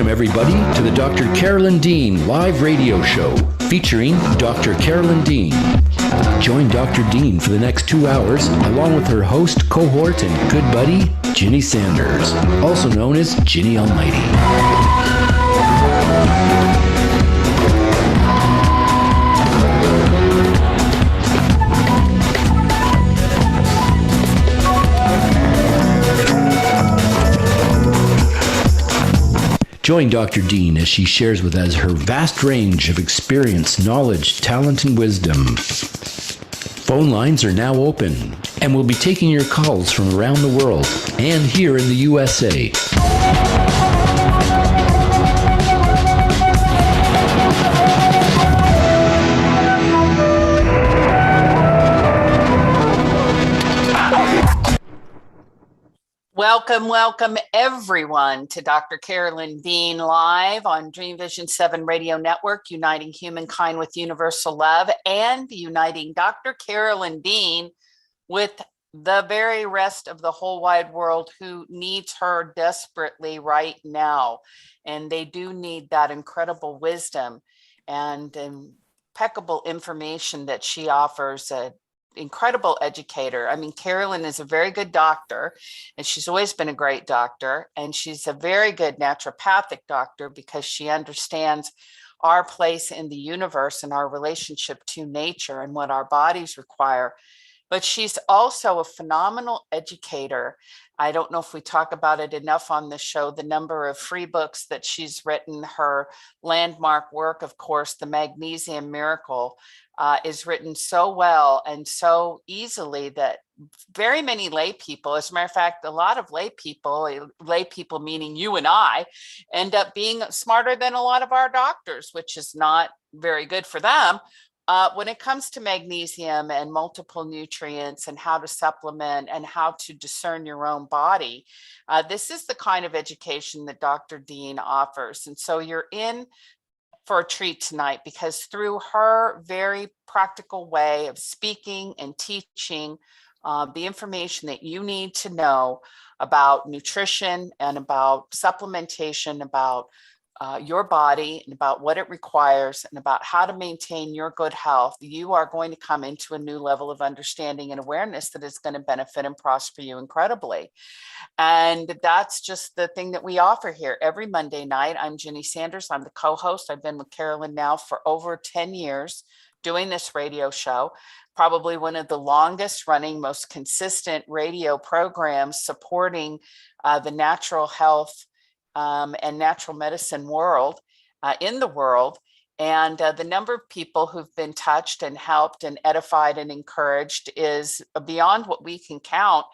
Welcome, everybody, to the Dr. Carolyn Dean live radio show featuring Dr. Carolyn Dean. Join Dr. Dean for the next 2 hours along with her host, cohort, and good buddy, Ginny Sanders, also known as Ginny Almighty. Join Dr. Dean as she shares with us her vast range of experience, knowledge, talent, and wisdom. Phone lines are now open, and we'll be taking your calls from around the world and here in the USA. Welcome everyone to Dr. Carolyn Dean live on Dream Vision 7 Radio Network, uniting humankind with universal love and uniting Dr. Carolyn Dean with the very rest of the whole wide world who needs her desperately right now. And they do need that incredible wisdom and impeccable information that she offers. Incredible educator. I mean, Carolyn is a very good doctor, and she's always been a great doctor, and she's a very good naturopathic doctor because she understands our place in the universe and our relationship to nature and what our bodies require. But she's also a phenomenal educator. I don't know if we talk about it enough on the show, the number of free books that she's written. Her landmark work, of course, The Magnesium Miracle, is written so well and so easily that very many lay people, as a matter of fact, a lot of lay people meaning you and I, end up being smarter than a lot of our doctors, which is not very good for them. When it comes to magnesium and multiple nutrients and how to supplement and how to discern your own body, this is the kind of education that Dr. Dean offers. And so you're in for a treat tonight because through her very practical way of speaking and teaching the information that you need to know about nutrition and about supplementation, about your body and about what it requires and about how to maintain your good health, you are going to come into a new level of understanding and awareness that is going to benefit and prosper you incredibly. And that's just the thing that we offer here every Monday night. I'm Ginny Sanders. I'm the co-host. I've been with Carolyn now for over 10 years doing this radio show, probably one of the longest running, most consistent radio programs supporting the natural health and natural medicine world in the world. And the number of people who've been touched and helped and edified and encouraged is beyond what we can count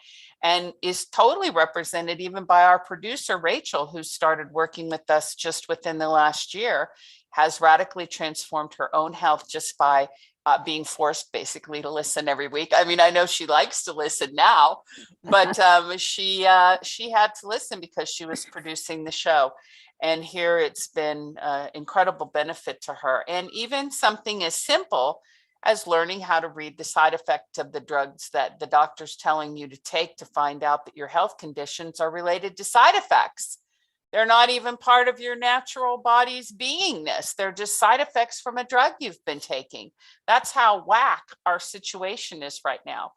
and is totally represented even by our producer, Rachel, who started working with us just within the last year, has radically transformed her own health just by being forced basically to listen every week. I mean, I know she likes to listen now, but she had to listen because she was producing the show. And here it's been incredible benefit to her. And even something as simple as learning how to read the side effect of the drugs that the doctor's telling you to take to find out that your health conditions are related to side effects. They're not even part of your natural body's beingness. They're just side effects from a drug you've been taking. That's how whack our situation is right now.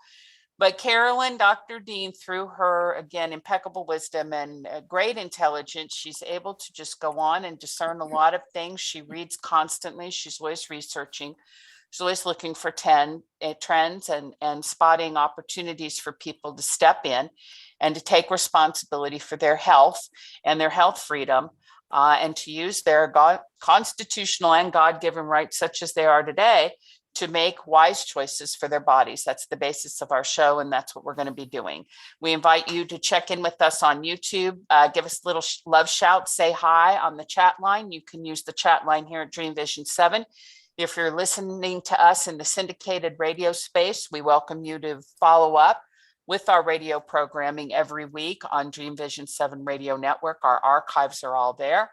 But Carolyn, Dr. Dean, through her, again, impeccable wisdom and great intelligence, she's able to just go on and discern a lot of things. She reads constantly. She's always researching. She's always looking for trends and spotting opportunities for people to step in and to take responsibility for their health and their health freedom and to use their constitutional and God-given rights, such as they are today, to make wise choices for their bodies. That's the basis of our show, and that's what we're going to be doing. We invite you to check in with us on YouTube, give us a little love shout, say hi on the chat line. You can use the chat line here at Dream Vision 7. If you're listening to us in the syndicated radio space, we welcome you to follow up with our radio programming every week on Dream Vision 7 Radio Network. Our archives are all there.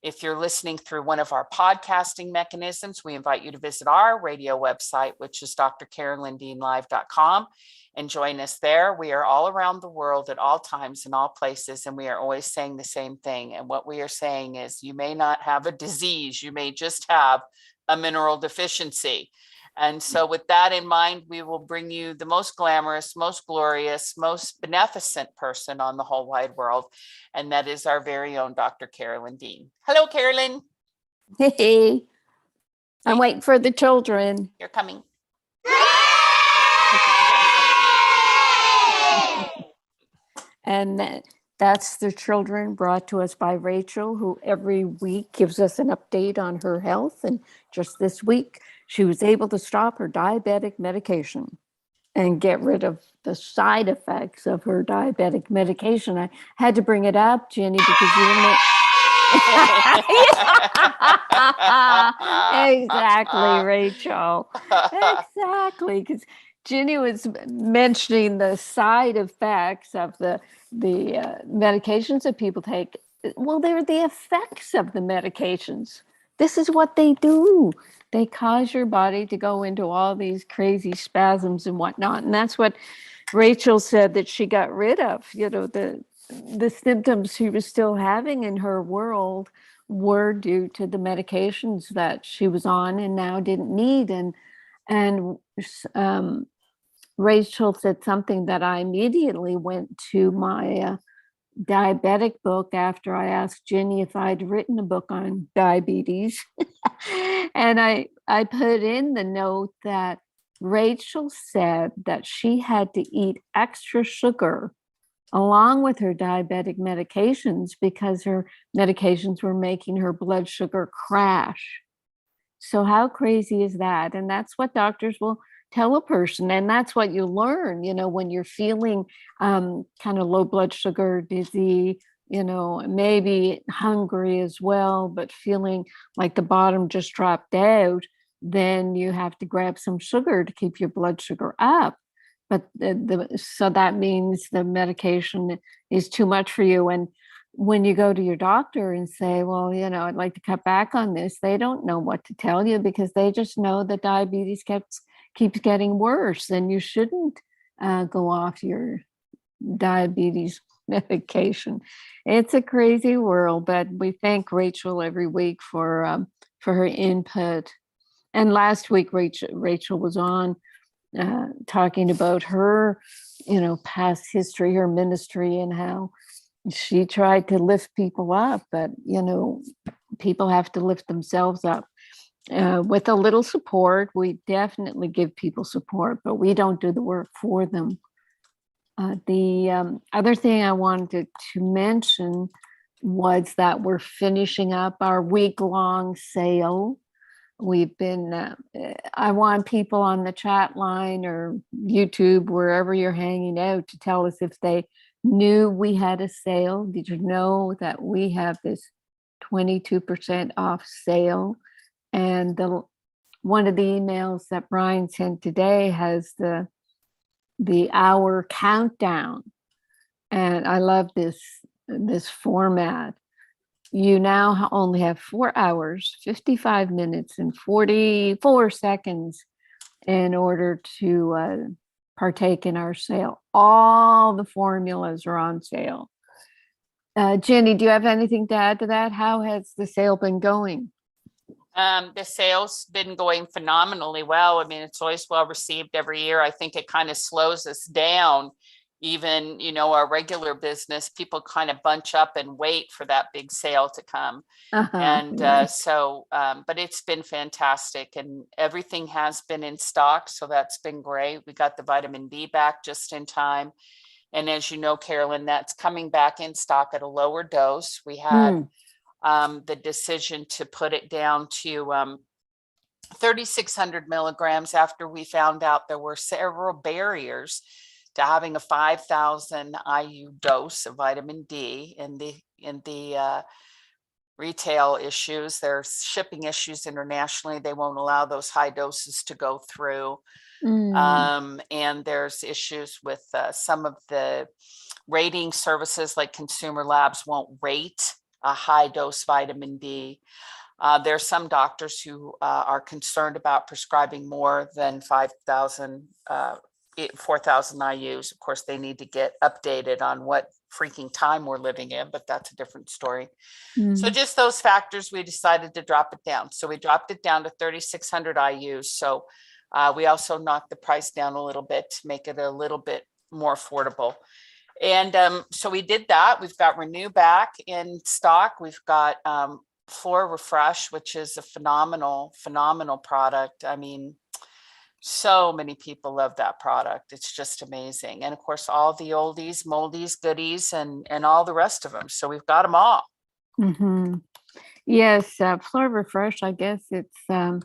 If you're listening through one of our podcasting mechanisms, we invite you to visit our radio website, which is drcarolyndeanlive.com, and join us there. We are all around the world at all times in all places, and we are always saying the same thing. And what we are saying is you may not have a disease, you may just have a mineral deficiency. And so with that in mind, we will bring you the most glamorous, most glorious, most beneficent person on the whole wide world. And that is our very own Dr. Carolyn Dean. Hello, Carolyn. Hey, I'm waiting for the children. You're coming. And that's the children brought to us by Rachel, who every week gives us an update on her health. And just this week, she was able to stop her diabetic medication and get rid of the side effects of her diabetic medication. I had to bring it up, Jenny, because you didn't. Exactly, Rachel. Exactly, because Ginny was mentioning the side effects of the medications that people take. Well, they're the effects of the medications. This is what they do. They cause your body to go into all these crazy spasms and whatnot. And that's what Rachel said that she got rid of. You know, the symptoms she was still having in her world were due to the medications that she was on and now didn't need. And Rachel said something that I immediately went to my diabetic book after I asked Ginny if I'd written a book on diabetes. And I put in the note that Rachel said that she had to eat extra sugar along with her diabetic medications because her medications were making her blood sugar crash. So how crazy is that? And that's what doctors will tell a person. And that's what you learn, you know, when you're feeling kind of low blood sugar, dizzy, you know, maybe hungry as well, but feeling like the bottom just dropped out, then you have to grab some sugar to keep your blood sugar up. But so that means the medication is too much for you. And when you go to your doctor and say, well, you know, I'd like to cut back on this, they don't know what to tell you because they just know that diabetes keeps getting worse, and you shouldn't go off your diabetes medication. It's a crazy world, but we thank Rachel every week for her input. And last week, Rachel was on talking about her, you know, past history, her ministry, and how she tried to lift people up, but you know, people have to lift themselves up. With a little support, we definitely give people support, but we don't do the work for them. The other thing I wanted to mention was that we're finishing up our week-long sale. We've been, I want people on the chat line or YouTube, wherever you're hanging out, to tell us if they knew we had a sale. Did you know that we have this 22% off sale? And one of the emails that Brian sent today has the hour countdown. And I love this format. You now only have 4 hours, 55 minutes, and 44 seconds in order to partake in our sale. All the formulas are on sale. Jenny, do you have anything to add to that? How has the sale been going? The sales been going phenomenally well. I mean, it's always well received every year. I think it kind of slows us down. Even, you know, our regular business, people kind of bunch up and wait for that big sale to come. And but it's been fantastic, and everything has been in stock. So that's been great. We got the vitamin D back just in time. And as you know, Carolyn, that's coming back in stock at a lower dose. We had the decision to put it down to 3,600 milligrams after we found out there were several barriers to having a 5,000 IU dose of vitamin D in the retail issues. There's shipping issues internationally. They won't allow those high doses to go through. And there's issues with some of the rating services, like Consumer Labs won't rate a high dose vitamin D. There are some doctors who are concerned about prescribing more than 4,000 IUs. Of course, they need to get updated on what freaking time we're living in, but that's a different story. So just those factors, we decided to drop it down. So we dropped it down to 3,600 IUs. So we also knocked the price down a little bit to make it a little bit more affordable. And so we did that. We've got Renew back in stock. We've got Flora Refresh, which is a phenomenal product. I mean, so many people love that product. It's just amazing. And of course, all the oldies, moldies, goodies, and all the rest of them. So we've got them all. Yes, Flora Refresh, I guess it's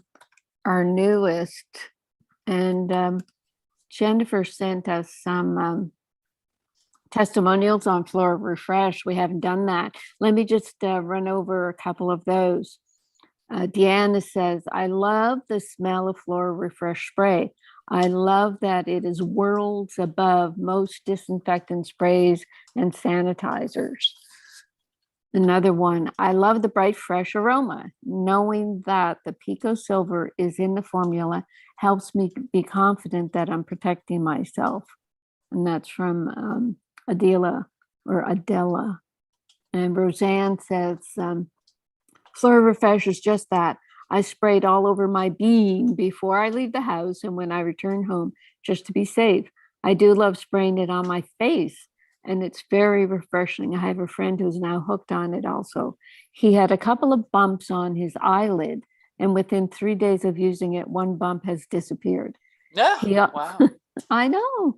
our newest. And Jennifer sent us some testimonials on Flora Refresh. We haven't done that. Let me just run over a couple of those. Deanna says, I love the smell of Flora Refresh spray. I love that it is worlds above most disinfectant sprays and sanitizers. Another one, I love the bright, fresh aroma. Knowing that the Pico silver is in the formula helps me be confident that I'm protecting myself. And that's from Adela. And Roseanne says, Flora Refresh is just that. I sprayed all over my being before I leave the house and when I return home, just to be safe. I do love spraying it on my face, and it's very refreshing. I have a friend who's now hooked on it also. He had a couple of bumps on his eyelid, and within 3 days of using it, one bump has disappeared. Wow. I know.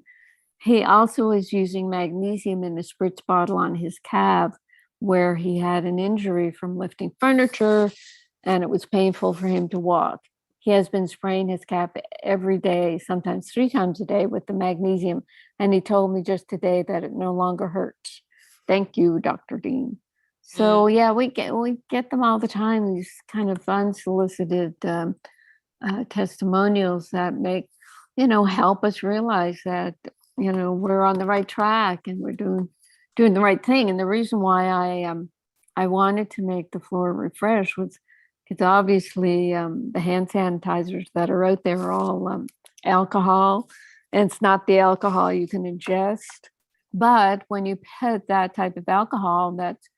He also is using magnesium in a spritz bottle on his calf, where he had an injury from lifting furniture, and it was painful for him to walk. He has been spraying his calf every day, sometimes 3 times a day with the magnesium. And he told me just today that it no longer hurts. Thank you, Dr. Dean. So yeah, we get them all the time, these kind of unsolicited testimonials that make, help us realize that, we're on the right track and we're doing the right thing. And the reason why I wanted to make the Flora Refresh was because obviously the hand sanitizers that are out there are all alcohol, and it's not the alcohol you can ingest. But when you put that type of alcohol that's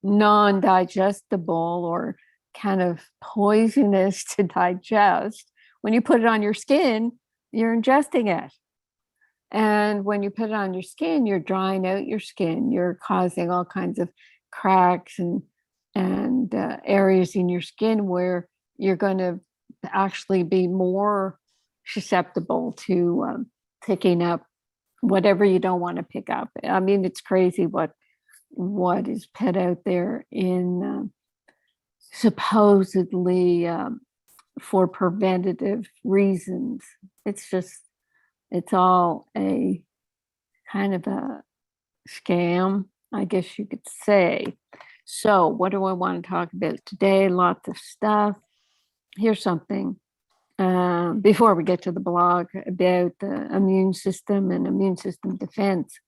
non-digestible or kind of poisonous to digest, when you put it on your skin, you're ingesting it. And when you put it on your skin, you're drying out your skin. You're causing all kinds of cracks and areas in your skin where you're going to actually be more susceptible to picking up whatever you don't want to pick up. I mean, it's crazy what is put out there in supposedly for preventative reasons. It's all a kind of a scam, I guess you could say. So what do I want to talk about today? Lots of stuff. Here's something before we get to the blog about the immune system and immune system defense.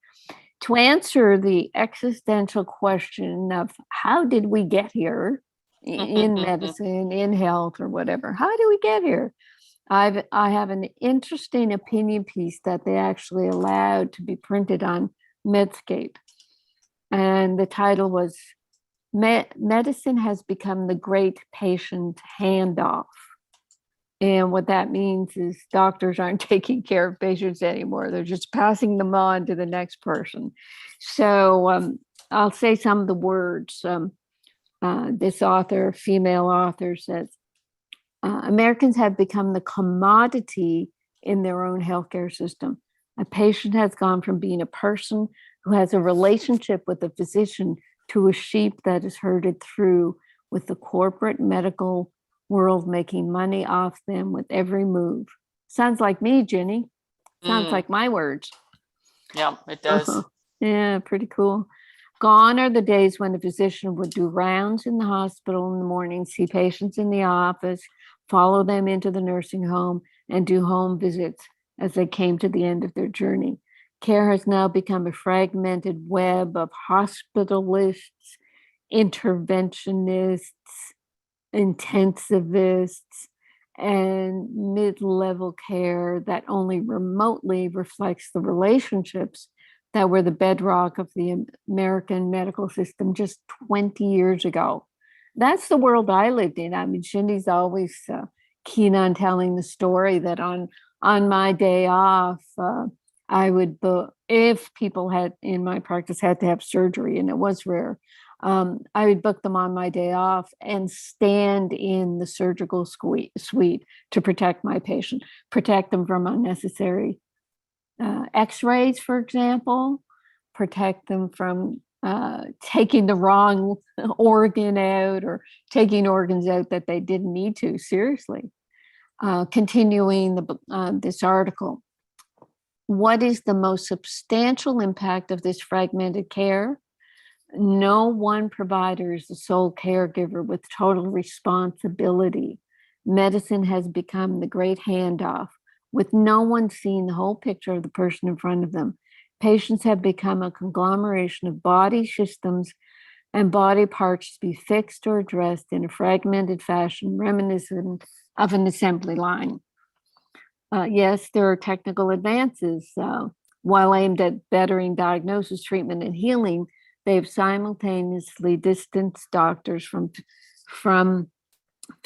To answer the existential question of how did we get here in medicine, in health, or whatever, how do we get here? I have an interesting opinion piece that they actually allowed to be printed on Medscape. And the title was Medicine Has Become the Great Patient Handoff. And what that means is doctors aren't taking care of patients anymore. They're just passing them on to the next person. So I'll say some of the words. This author, female author, says, Americans have become the commodity in their own healthcare system. A patient has gone from being a person who has a relationship with a physician to a sheep that is herded through with the corporate medical world making money off them with every move. Sounds like me, Jenny. Sounds like my words. Yeah, it does. Yeah, pretty cool. Gone are the days when a physician would do rounds in the hospital in the morning, see patients in the office, follow them into the nursing home, and do home visits as they came to the end of their journey. Care has now become a fragmented web of hospitalists, interventionists, intensivists, and mid-level care that only remotely reflects the relationships that were the bedrock of the American medical system just 20 years ago. That's the world I lived in. I mean, Shindy's always keen on telling the story that on my day off, I would book, if people had in my practice had to have surgery, and it was rare, I would book them on my day off and stand in the surgical suite to protect my patient, protect them from unnecessary x-rays, for example, protect them from taking the wrong organ out or taking organs out that they didn't need to, seriously. Continuing this article, what is the most substantial impact of this fragmented care? No one provider is the sole caregiver with total responsibility. Medicine has become the great handoff, with no one seeing the whole picture of the person in front of them. Patients have become a conglomeration of body systems and body parts to be fixed or addressed in a fragmented fashion reminiscent of an assembly line. Yes, there are technical advances. While aimed at bettering diagnosis, treatment, and healing, they've simultaneously distanced doctors from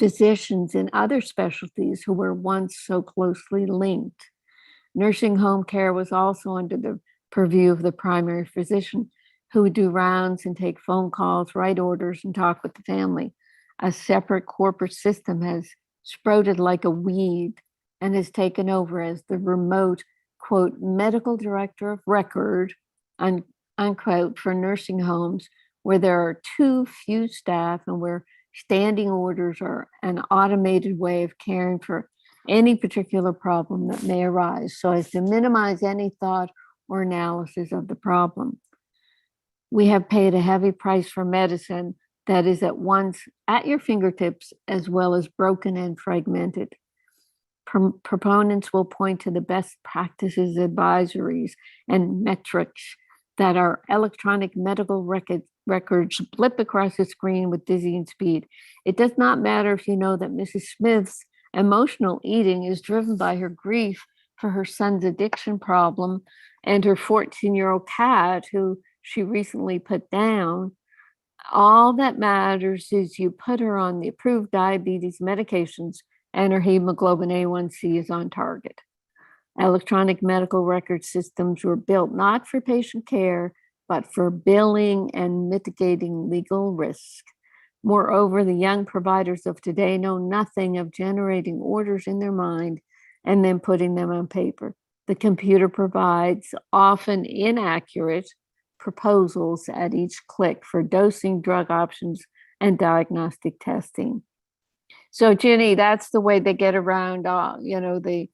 physicians in other specialties who were once so closely linked. Nursing home care was also under the purview of the primary physician, who would do rounds and take phone calls, write orders, and talk with the family. A separate corporate system has sprouted like a weed and has taken over as the remote, quote, medical director of record, unquote, for nursing homes where there are too few staff and where standing orders are an automated way of caring for any particular problem that may arise, so as to minimize any thought or analysis of the problem. We have paid a heavy price for medicine that is at once at your fingertips as well as broken and fragmented. Proponents will point to the best practices advisories and metrics that our electronic medical records blip across the screen with dizzying speed. It does not matter if you know that Mrs. Smith's emotional eating is driven by her grief for her son's addiction problem and her 14-year-old cat who she recently put down. All that matters is you put her on the approved diabetes medications and her hemoglobin A1C is on target. Electronic medical record systems were built not for patient care, but for billing and mitigating legal risk. Moreover, the young providers of today know nothing of generating orders in their mind and then putting them on paper. The computer provides often inaccurate proposals at each click for dosing, drug options, and diagnostic testing. So, Ginny, that's the way they get around, the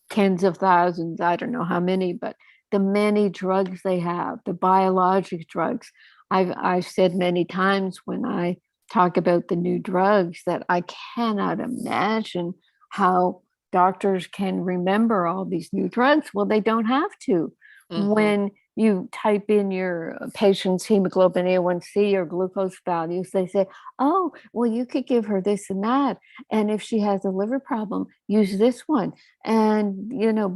tens of thousands, I don't know how many, but the many drugs they have, the biologic drugs. I've said many times when I talk about the new drugs that I cannot imagine how doctors can remember all these new drugs. Well, they don't have to. Mm-hmm. When you type in your patient's hemoglobin A1C or glucose values, they say, oh, well, you could give her this and that. And if she has a liver problem, use this one. And,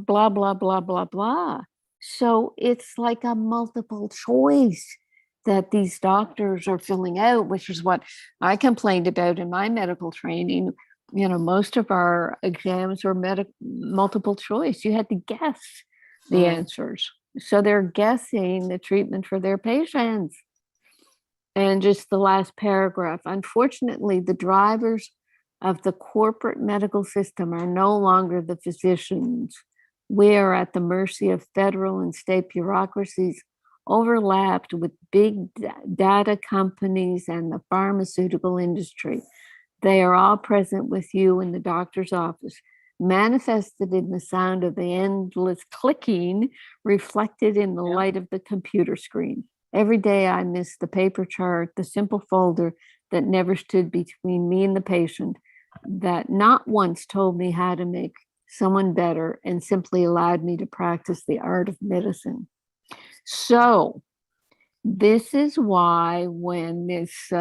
blah, blah, blah, blah, blah. So it's like a multiple choice that these doctors are filling out, which is what I complained about in my medical training. Most of our exams were multiple choice. You had to guess the answers. So they're guessing the treatment for their patients. And just the last paragraph, unfortunately, the drivers of the corporate medical system are no longer the physicians. We are at the mercy of federal and state bureaucracies overlapped with big data companies and the pharmaceutical industry. They are all present with you in the doctor's office, manifested in the sound of the endless clicking, reflected in the light of the computer screen. Every day I miss the paper chart, the simple folder that never stood between me and the patient, that not once told me how to make someone better and simply allowed me to practice the art of medicine. So This is why when this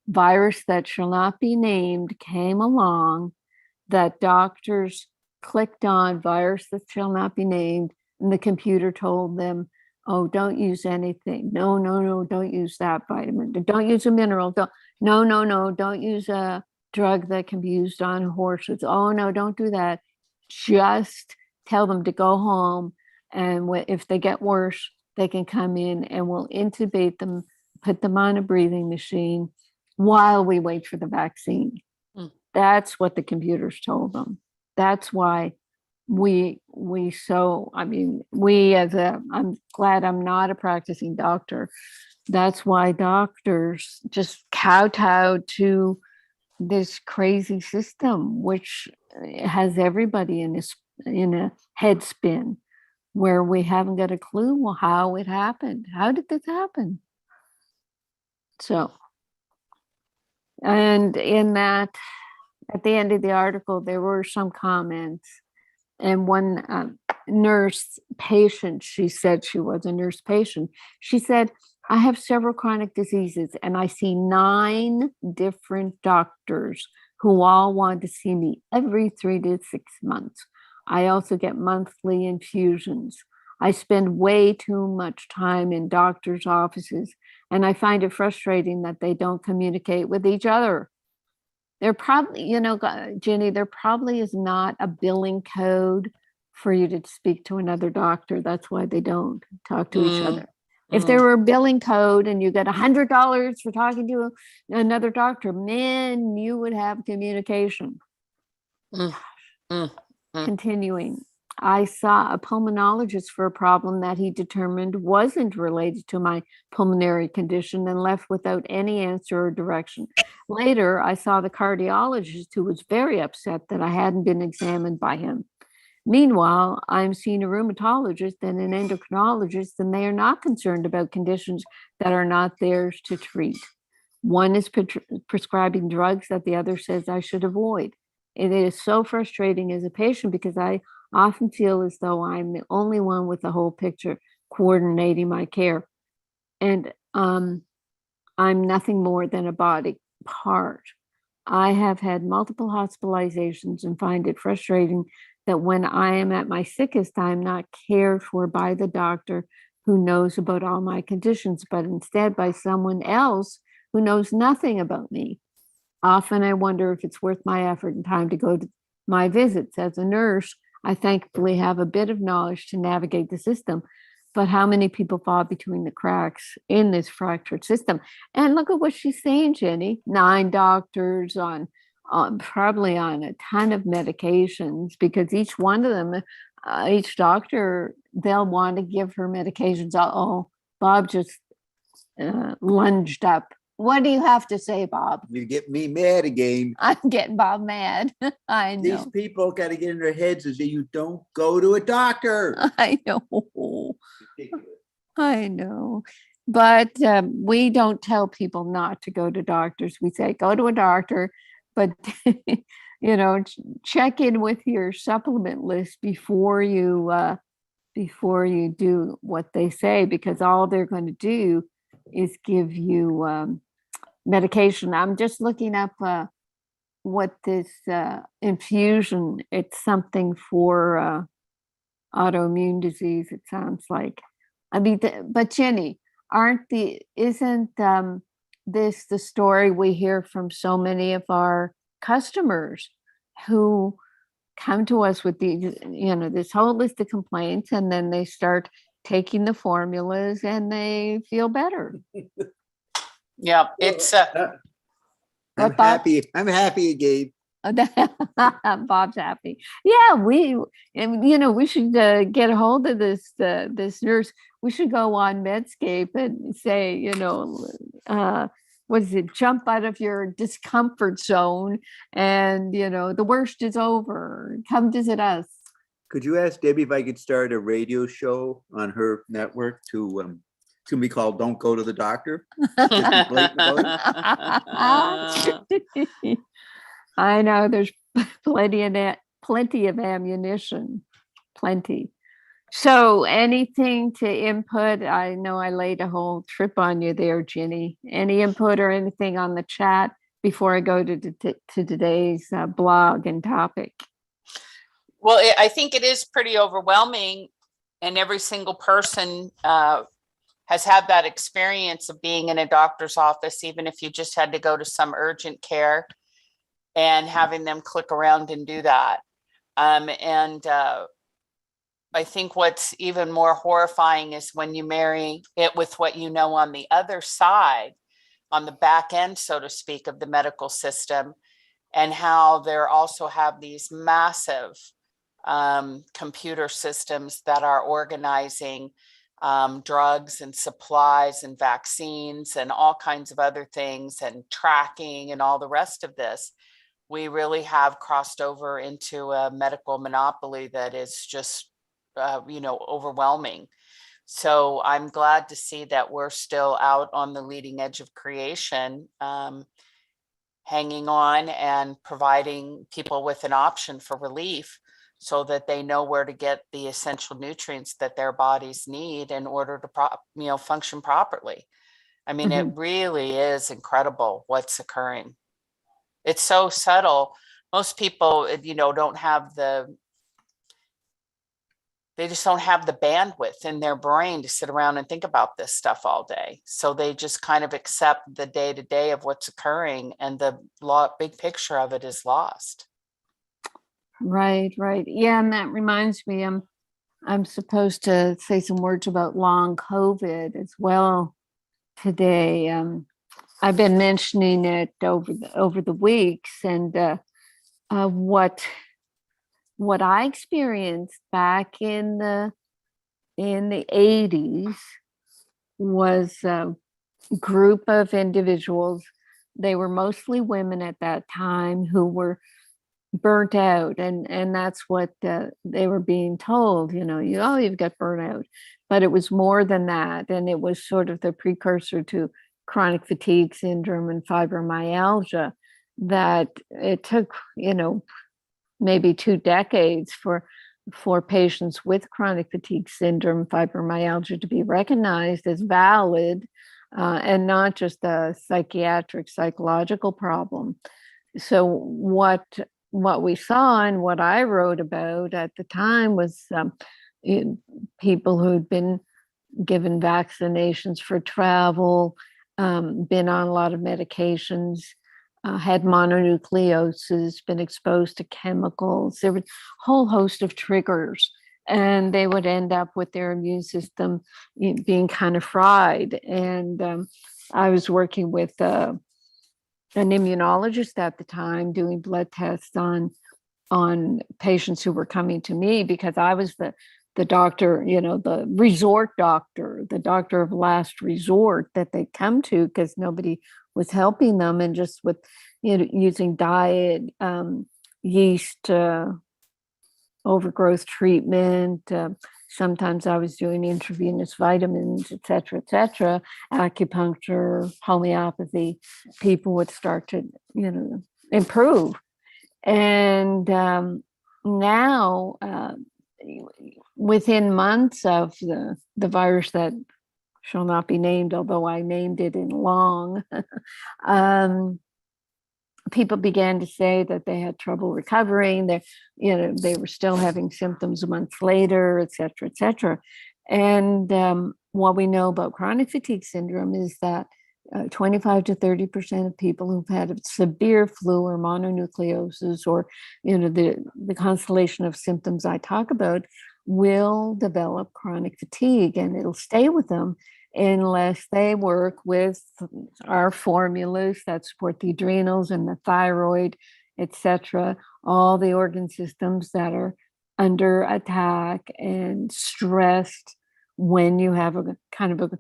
virus that shall not be named came along, that doctors clicked on virus that shall not be named, and the computer told them, oh, don't use anything. No, don't use that vitamin. Don't use a mineral. Don't use a drug that can be used on horses. Oh, no, don't do that. Just tell them to go home. And if they get worse, they can come in and we'll intubate them, put them on a breathing machine while we wait for the vaccine. That's what the computers told them. That's why I'm glad I'm not a practicing doctor. That's why doctors just kowtow to this crazy system, which has everybody in a head spin, where we haven't got a clue how it happened. How did this happen? So, and in that, at the end of the article, there were some comments, and one nurse patient, she said she was a nurse patient. She said, I have several chronic diseases and I see 9 different doctors who all want to see me every 3 to 6 months. I also get monthly infusions. I spend way too much time in doctors' offices, and I find it frustrating that they don't communicate with each other. There probably, Jenny, there probably is not a billing code for you to speak to another doctor. That's why they don't talk to each other. If there were a billing code and you got $100 for talking to another doctor, man, you would have communication. Continuing, I saw a pulmonologist for a problem that he determined wasn't related to my pulmonary condition and left without any answer or direction. Later, I saw the cardiologist who was very upset that I hadn't been examined by him. Meanwhile, I'm seeing a rheumatologist and an endocrinologist, and they are not concerned about conditions that are not theirs to treat. One is prescribing drugs that the other says I should avoid. It is so frustrating as a patient because I often feel as though I'm the only one with the whole picture coordinating my care. And I'm nothing more than a body part. I have had multiple hospitalizations and find it frustrating that when I am at my sickest, I'm not cared for by the doctor who knows about all my conditions, but instead by someone else who knows nothing about me. Often I wonder if it's worth my effort and time to go to my visits. As a nurse, I thankfully have a bit of knowledge to navigate the system, but how many people fall between the cracks in this fractured system? And look at what she's saying, Jenny. 9 doctors on probably on a ton of medications, because each one of them, each doctor, they'll want to give her medications. Oh, Bob just lunged up. What do you have to say, Bob? You get me mad again. I'm getting Bob mad. I know. These people got to get in their heads and say, you don't go to a doctor. I know. I know. But we don't tell people not to go to doctors. We say, go to a doctor, but, check in with your supplement list before you do what they say, because all they're going to do is give you medication. I'm just looking up what this infusion, it's something for autoimmune disease, it sounds like. I mean, but Jenny, isn't this the story we hear from so many of our customers who come to us with these, this whole list of complaints, and then they start taking the formulas and they feel better. Yeah, it's I'm happy. I'm happy again. Bob's happy. Yeah, we should get a hold of this nurse. We should go on Medscape and say, what is it? Jump out of your discomfort zone, and the worst is over. Come visit us. Could you ask Debbie if I could start a radio show on her network to be called "Don't Go to the Doctor"? I know there's plenty of ammunition, plenty. So anything to input? I know I laid a whole trip on you there, Ginny. Any input or anything on the chat before I go to today's blog and topic? Well, I think it is pretty overwhelming, and every single person has had that experience of being in a doctor's office, even if you just had to go to some urgent care and having them click around and do that. And I think what's even more horrifying is when you marry it with what you know on the other side, on the back end, so to speak, of the medical system, and how there also have these massive computer systems that are organizing drugs and supplies and vaccines and all kinds of other things and tracking and all the rest of this. We really have crossed over into a medical monopoly that is just overwhelming. So I'm glad to see that we're still out on the leading edge of creation, hanging on and providing people with an option for relief so that they know where to get the essential nutrients that their bodies need in order to function properly. I mean, it really is incredible what's occurring. It's so subtle. Most people, they just don't have the bandwidth in their brain to sit around and think about this stuff all day. So they just kind of accept the day-to-day of what's occurring, and the big picture of it is lost. Right. Yeah, and that reminds me, I'm supposed to say some words about long COVID as well today. I've been mentioning it over the weeks, and what I experienced back in the 80s was a group of individuals. They were mostly women at that time who were burnt out, and that's what they were being told. You've got burnt out, but it was more than that, and it was sort of the precursor to chronic fatigue syndrome and fibromyalgia. That it took maybe 2 decades for patients with chronic fatigue syndrome, fibromyalgia, to be recognized as valid and not just a psychological problem. So what we saw and what I wrote about at the time was people who'd been given vaccinations for travel, been on a lot of medications, had mononucleosis, been exposed to chemicals. There was a whole host of triggers, and they would end up with their immune system being kind of fried. And I was working with an immunologist at the time, doing blood tests on patients who were coming to me, because I was the doctor, the resort doctor, the doctor of last resort that they come to because nobody was helping them, and just with using diet, yeast, overgrowth treatment. Sometimes I was doing intravenous vitamins, et cetera, acupuncture, homeopathy. People would start to, improve. And now, within months of the virus that shall not be named, although I named it in long, people began to say that they had trouble recovering. They were still having symptoms months later, et cetera. And what we know about chronic fatigue syndrome is that 25 to 30% of people who've had a severe flu or mononucleosis, or the constellation of symptoms I talk about, will develop chronic fatigue, and it'll stay with them unless they work with our formulas that support the adrenals and the thyroid, et cetera, all the organ systems that are under attack and stressed when you have a kind of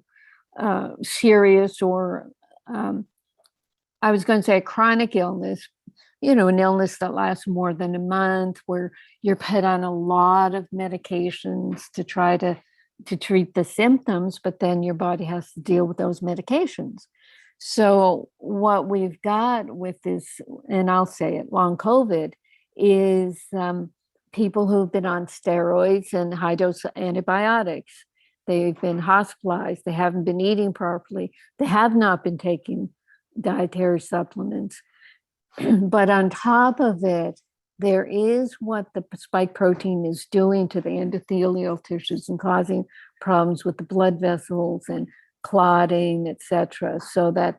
a serious, or I was going to say a chronic illness, an illness that lasts more than a month, where you're put on a lot of medications to try to treat the symptoms, but then your body has to deal with those medications. So what we've got with this, and I'll say it, long COVID, is people who've been on steroids and high dose antibiotics. They've been hospitalized. They haven't been eating properly. They have not been taking dietary supplements. But on top of it, there is what the spike protein is doing to the endothelial tissues and causing problems with the blood vessels and clotting, etc. So that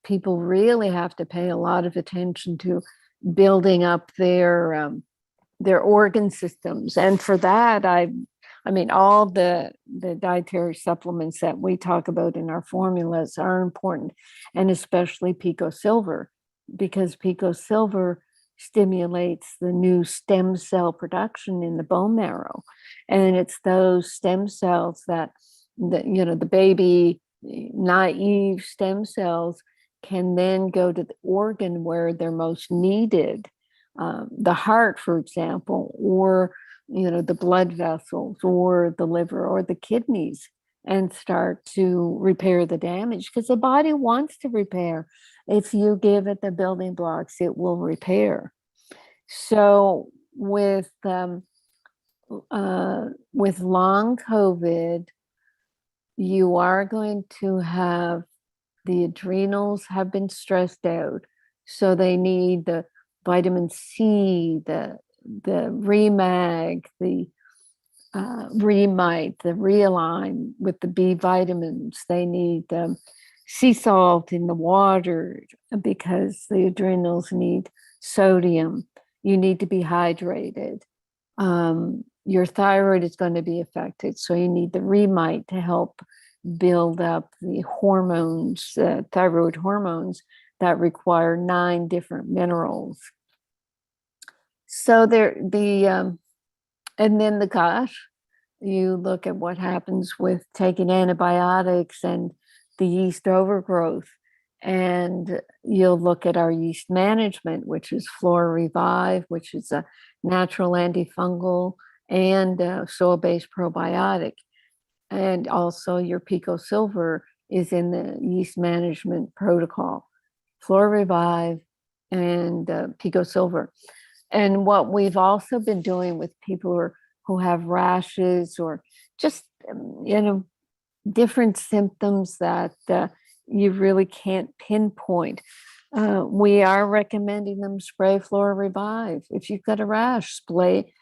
people really have to pay a lot of attention to building up their organ systems. And for that, I mean, all the dietary supplements that we talk about in our formulas are important, and especially Pico Silver, because Pico Silver stimulates the new stem cell production in the bone marrow. And it's those stem cells that the baby naive stem cells can then go to the organ where they're most needed. The heart, for example, or the blood vessels, or the liver, or the kidneys, and start to repair the damage, because the body wants to repair. If you give it the building blocks, it will repair. So with long COVID, you are going to have the adrenals have been stressed out, so they need the vitamin C, the Remag, the Remite, the Realign with the B vitamins. They need sea salt in the water because the adrenals need sodium. You need to be hydrated. Your thyroid is going to be affected, so you need the Remite to help build up the hormones, thyroid hormones that require 9 different minerals. So and then the gut, you look at what happens with taking antibiotics and the yeast overgrowth. And you'll look at our yeast management, which is Flora Revive, which is a natural antifungal and soil-based probiotic. And also your Pico Silver is in the yeast management protocol, Flora Revive and Pico Silver. And what we've also been doing with people who have rashes or just, different symptoms that you really can't pinpoint, we are recommending them spray Flora Revive. If you've got a rash, spray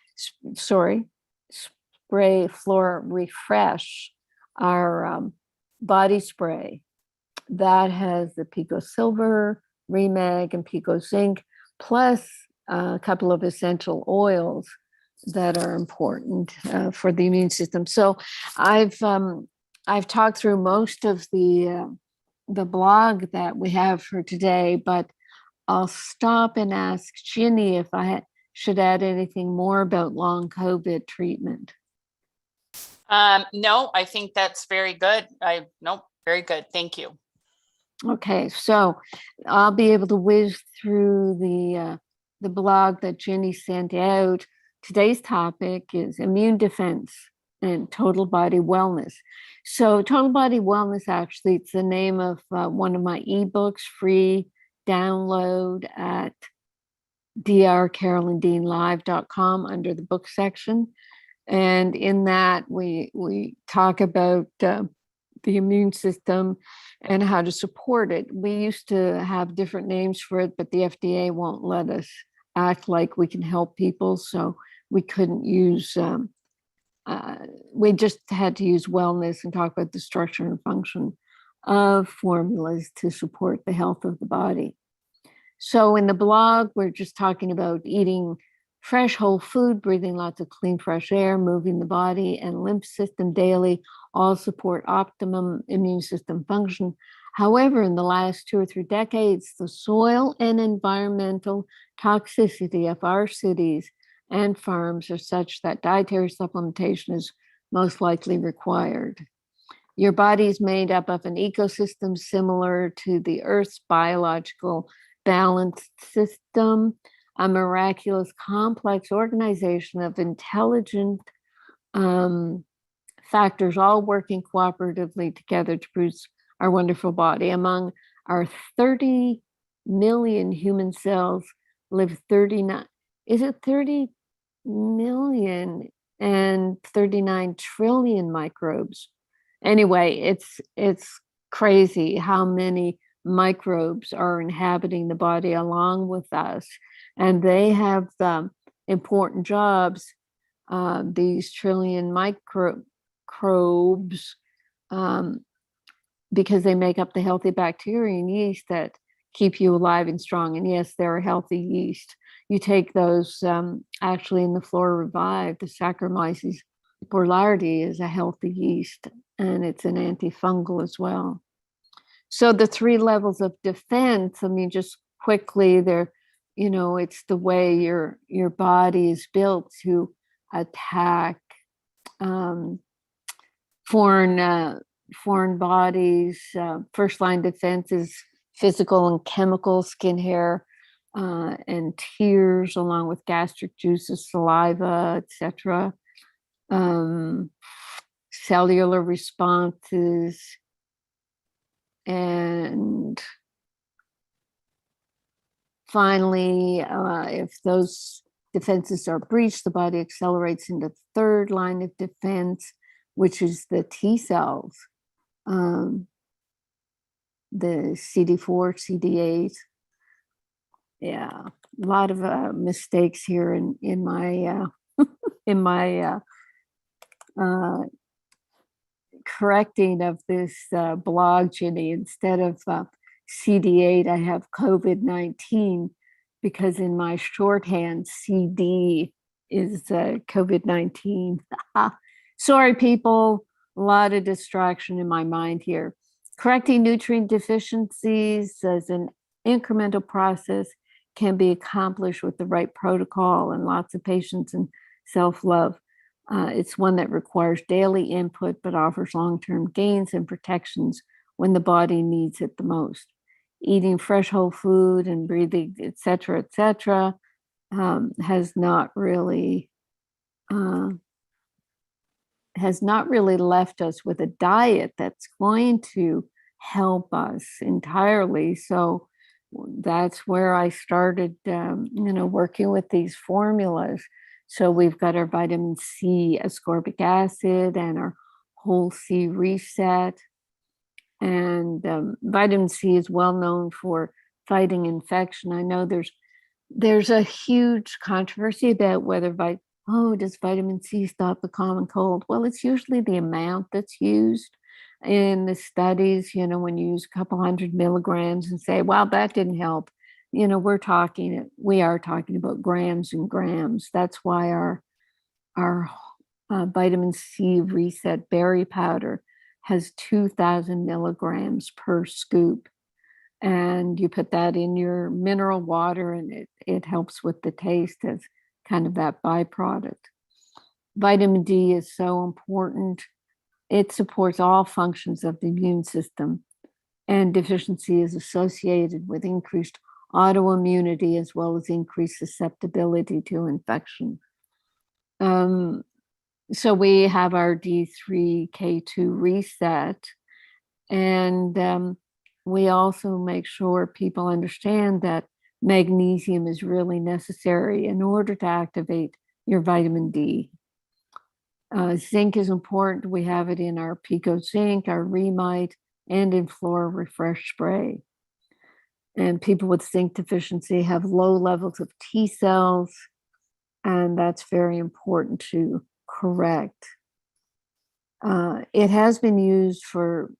Flora Refresh, our body spray that has the Pico Silver, Remag, and Pico Zinc, plus a couple of essential oils that are important for the immune system. So I've talked through most of the blog that we have for today, but I'll stop and ask Ginny if I should add anything more about long COVID treatment. No, I think that's very good. Very good. Thank you. Okay, so I'll be able to whiz through the blog that Ginny sent out. Today's topic is immune defense and total body wellness. So total body wellness, actually, it's the name of one of my ebooks, free download at drcarolyndeanlive.com under the book section. And in that, we talk about the immune system and how to support it. We used to have different names for it, but the FDA won't let us act like we can help people. So we couldn't use, we just had to use wellness and talk about the structure and function of formulas to support the health of the body. So in the blog, we're just talking about eating fresh, whole food, breathing lots of clean, fresh air, moving the body and lymph system daily, all support optimum immune system function. However, in the last 2 or 3 decades, the soil and environmental toxicity of our cities and farms are such that dietary supplementation is most likely required. Your body is made up of an ecosystem similar to the Earth's biological balanced system, a miraculous, complex organization of intelligent factors all working cooperatively together to produce our wonderful body. Among our 30 million human cells live 39, is it 30 million and 39 trillion microbes. Anyway, it's crazy how many microbes are inhabiting the body along with us, and they have important jobs. These trillion microbes, because they make up the healthy bacteria and yeast that keep you alive and strong. And yes, they're a healthy yeast. You take those, actually in the Flora Revive, the Saccharomyces boulardii is a healthy yeast, and it's an antifungal as well. So the 3 levels of defense, I mean, just quickly, they're, it's the way your body is built to attack foreign bodies. First line defense is physical and chemical, skin, hair, and tears, along with gastric juices, saliva, etc. Cellular responses, and finally, if those defenses are breached, the body accelerates into the 3rd line of defense, which is the T cells, the CD4, CD8. Yeah, a lot of mistakes here in my in my correcting of this blog, Ginny. Instead of CD8, I have COVID-19, because in my shorthand, CD is COVID-19. Sorry, people, a lot of distraction in my mind here. Correcting nutrient deficiencies as an incremental process can be accomplished with the right protocol and lots of patience and self-love. It's one that requires daily input, but offers long-term gains and protections when the body needs it the most. Eating fresh whole food and breathing, etc., has not really left us with a diet that's going to help us entirely. So that's where I started, working with these formulas. So we've got our vitamin C ascorbic acid and our whole C reset. And vitamin C is well known for fighting infection. I know there's a huge controversy about whether does vitamin C stop the common cold? Well, it's usually the amount that's used in the studies. When you use a couple 100 milligrams and say, wow, that didn't help. We are talking about grams and grams. That's why our vitamin C reset berry powder has 2,000 milligrams per scoop. And you put that in your mineral water, and it helps with the taste as kind of that byproduct. Vitamin D is so important. It supports all functions of the immune system, and deficiency is associated with increased autoimmunity as well as increased susceptibility to infection. So we have our D3K2 reset, and we also make sure people understand that magnesium is really necessary in order to activate your vitamin D. Zinc is important. We have it in our Pico zinc, our Remite, and in Flora Refresh spray. And people with zinc deficiency have low levels of T cells, and that's very important to correct. It has been used for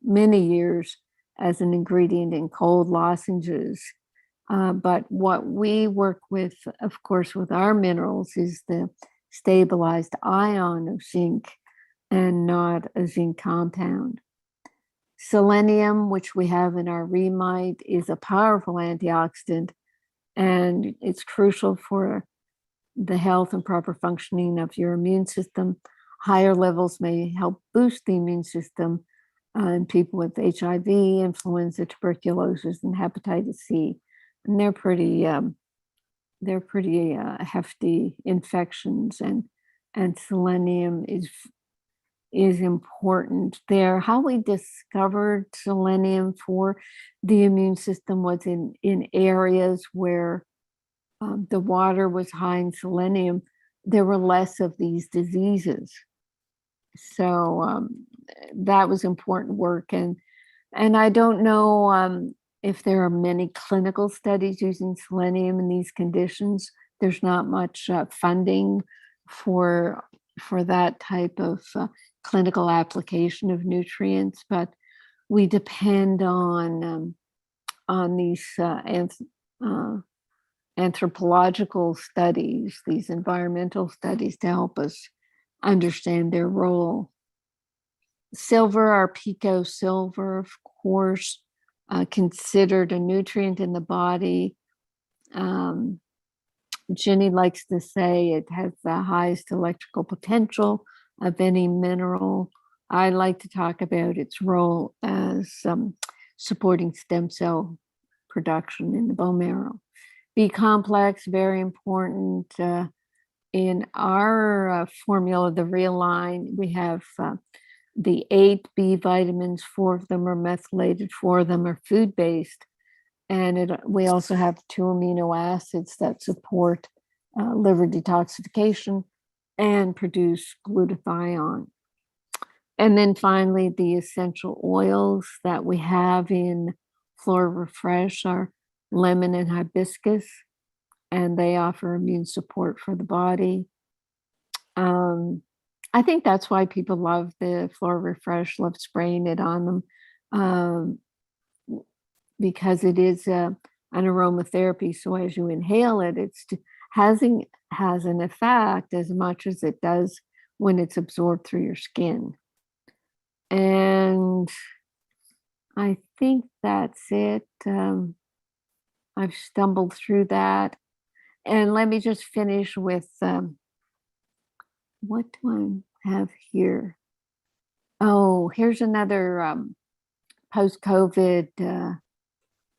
many years as an ingredient in cold lozenges. But what we work with, of course, with our minerals is the stabilized ion of zinc and not a zinc compound. Selenium, which we have in our Remite, is a powerful antioxidant, and it's crucial for the health and proper functioning of your immune system. Higher levels may help boost the immune system in people with HIV, influenza, tuberculosis, and hepatitis C. And they're pretty hefty infections, and selenium is important there. How we discovered selenium for the immune system was in areas where the water was high in selenium, there were less of these diseases. So that was important work. And I don't know if there are many clinical studies using selenium in these conditions. There's not much funding for that type of clinical application of nutrients, but we depend on these anthropological studies, these environmental studies, to help us understand their role. Silver, our Pico silver, of course, considered a nutrient in the body. Ginny likes to say it has the highest electrical potential of any mineral. I like to talk about its role as supporting stem cell production in the bone marrow. B complex, very important. In our formula, the Realign, we have the 8 B vitamins. 4 of them are methylated, 4 of them are food-based. And we also have 2 amino acids that support liver detoxification and produce glutathione. And then finally, the essential oils that we have in Flora Refresh are lemon and hibiscus, and they offer immune support for the body. I think that's why people love the Flora Refresh, love spraying it on them, because it is an aromatherapy. So as you inhale it, it has an effect as much as it does when it's absorbed through your skin. And I think that's it. I've stumbled through that. And let me just finish with, what do I have here? Oh, here's another post-COVID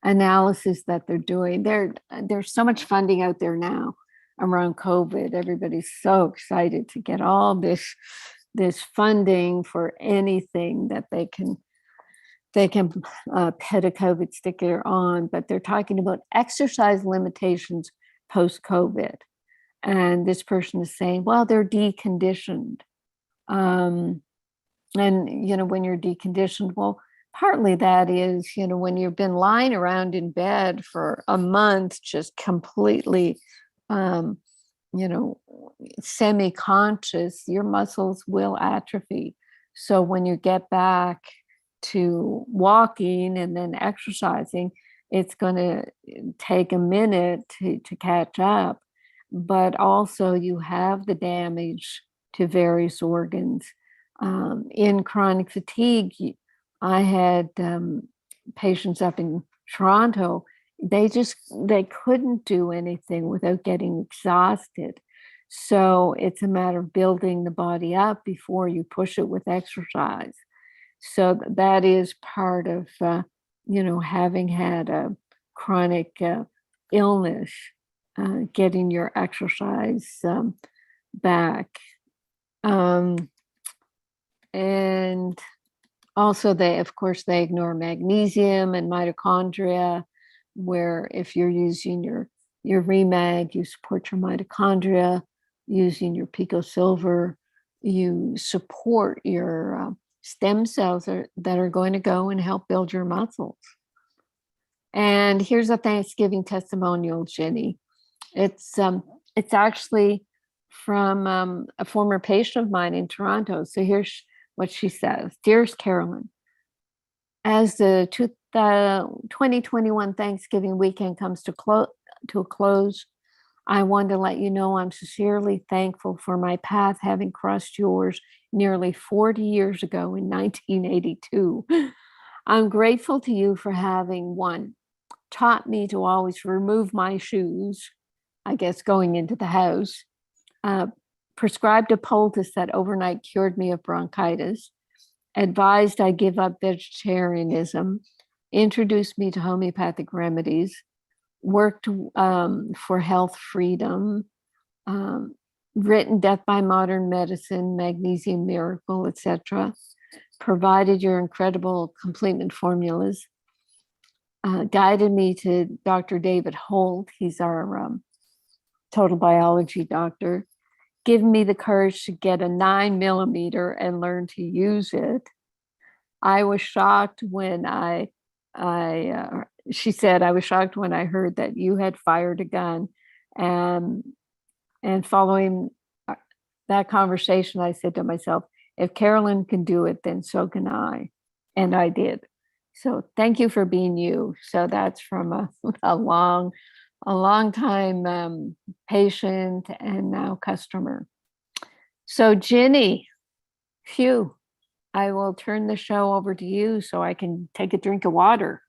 analysis that they're doing. There's so much funding out there now around COVID. Everybody's so excited to get all this funding for anything that they can put a COVID sticker on, but they're talking about exercise limitations post-COVID. And this person is saying, well, they're deconditioned. And, when you're deconditioned, well, partly that is, when you've been lying around in bed for a month, just completely, semi-conscious, your muscles will atrophy. So when you get back to walking and then exercising, it's going to take a minute to catch up. But also you have the damage to various organs. In chronic fatigue, I had patients up in Toronto, they couldn't do anything without getting exhausted. So it's a matter of building the body up before you push it with exercise. So that is part of, having had a chronic illness, getting your exercise back. And also they ignore magnesium and mitochondria, where if you're using your Remag, you support your mitochondria. Using your Pico Silver, you support your stem cells that are going to go and help build your muscles. And here's a Thanksgiving testimonial, Jenny. It's actually from a former patient of mine in Toronto. So here's what she says. Dearest Carolyn, as the 2021 Thanksgiving weekend comes to a close, I want to let you know I'm sincerely thankful for my path having crossed yours nearly 40 years ago in 1982. I'm grateful to you for having, one, taught me to always remove my shoes, I guess going into the house, prescribed a poultice that overnight cured me of bronchitis, advised I give up vegetarianism, introduced me to homeopathic remedies, worked for health freedom, written Death by Modern Medicine, Magnesium Miracle, etc., provided your incredible complement formulas, guided me to Dr. David Holt. He's our total biology doctor, given me the courage to get a 9mm and learn to use it. I was shocked when she said, I was shocked when I heard that you had fired a gun. And following that conversation, I said to myself, if Carolyn can do it, then so can I. And I did. So thank you for being you. So that's from a long time patient and now customer. So Ginny, phew, I will turn the show over to you so I can take a drink of water.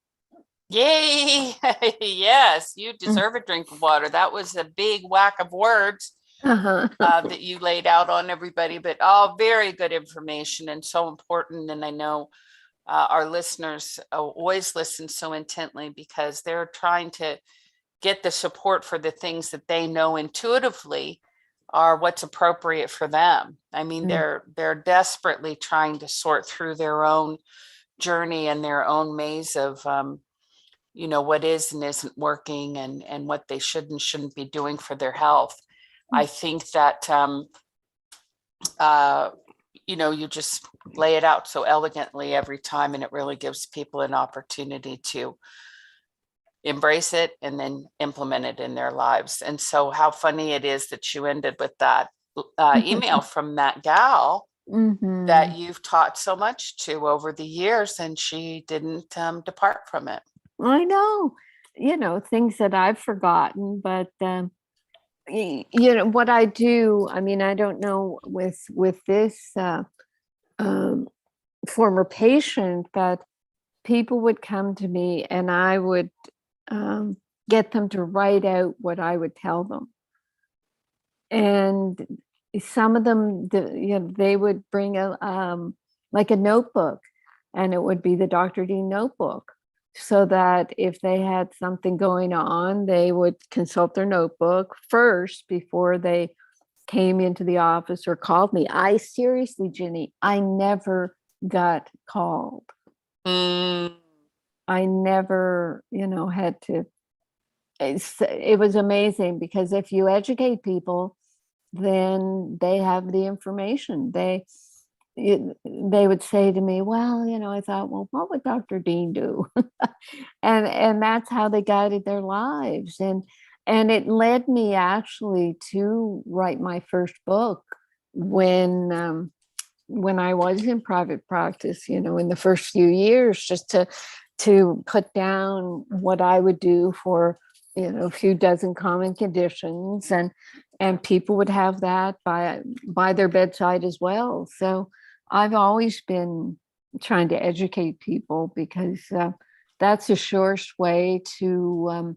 Yay! Yes, you deserve a drink of water. That was a big whack of words that you laid out on everybody, but all very good information and so important. And I know our listeners always listen so intently because they're trying to get the support for the things that they know intuitively are what's appropriate for them. I mean, they're desperately trying to sort through their own journey and their own maze of what is and isn't working and what they should and shouldn't be doing for their health. I think that you just lay it out so elegantly every time, and it really gives people an opportunity to embrace it and then implement it in their lives. And so how funny it is that you ended with that email from that gal that you've taught so much to over the years, and she didn't depart from it. I know, things that I've forgotten, but what I do, I mean, I don't know with this former patient, but people would come to me and I would get them to write out what I would tell them. And some of them, they would bring like a notebook, and it would be the Dr. D notebook, so that if they had something going on, they would consult their notebook first before they came into the office or called me. I seriously, Ginny, I never got called. I never, had to. It was amazing because if you educate people, then they have the information. They would say to me, well, I thought, well, what would Dr. Dean do? and that's how they guided their lives. And it led me actually to write my first book when I was in private practice, in the first few years, just to put down what I would do for, a few dozen common conditions, and people would have that by their bedside as well. So I've always been trying to educate people because that's the surest way to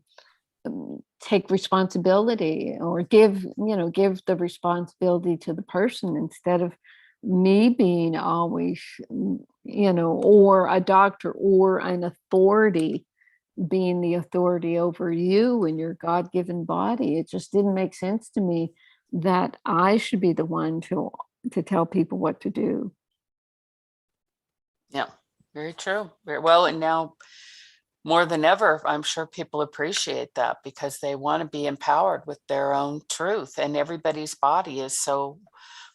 take responsibility, or give the responsibility to the person, instead of me being always, or a doctor or an authority being the authority over you and your God-given body. It just didn't make sense to me that I should be the one to tell people what to do. Yeah, very true. Very well. And now more than ever, I'm sure people appreciate that because they want to be empowered with their own truth, and everybody's body is so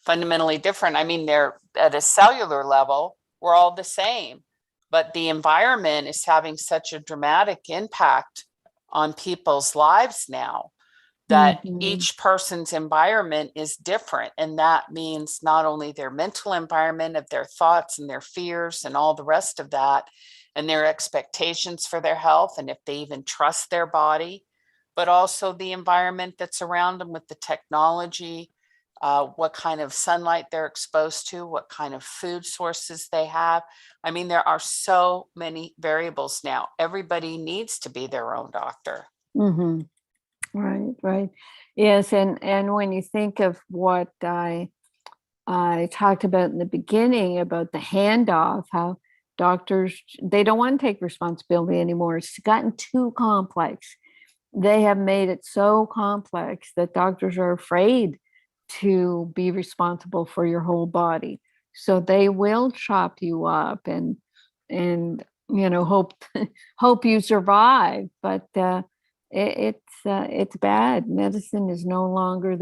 fundamentally different. I mean, they're at a cellular level, we're all the same, but the environment is having such a dramatic impact on people's lives now that each person's environment is different. And that means not only their mental environment of their thoughts and their fears and all the rest of that, and their expectations for their health, and if they even trust their body, but also the environment that's around them with the technology, what kind of sunlight they're exposed to, what kind of food sources they have. I mean, there are so many variables now. Everybody needs to be their own doctor. Right. Yes, and when you think of what I talked about in the beginning about the handoff, how doctors, they don't want to take responsibility anymore. It's gotten too complex. They have made it so complex that doctors are afraid to be responsible for your whole body. So they will chop you up and hope you survive. But It's bad. Medicine is no longer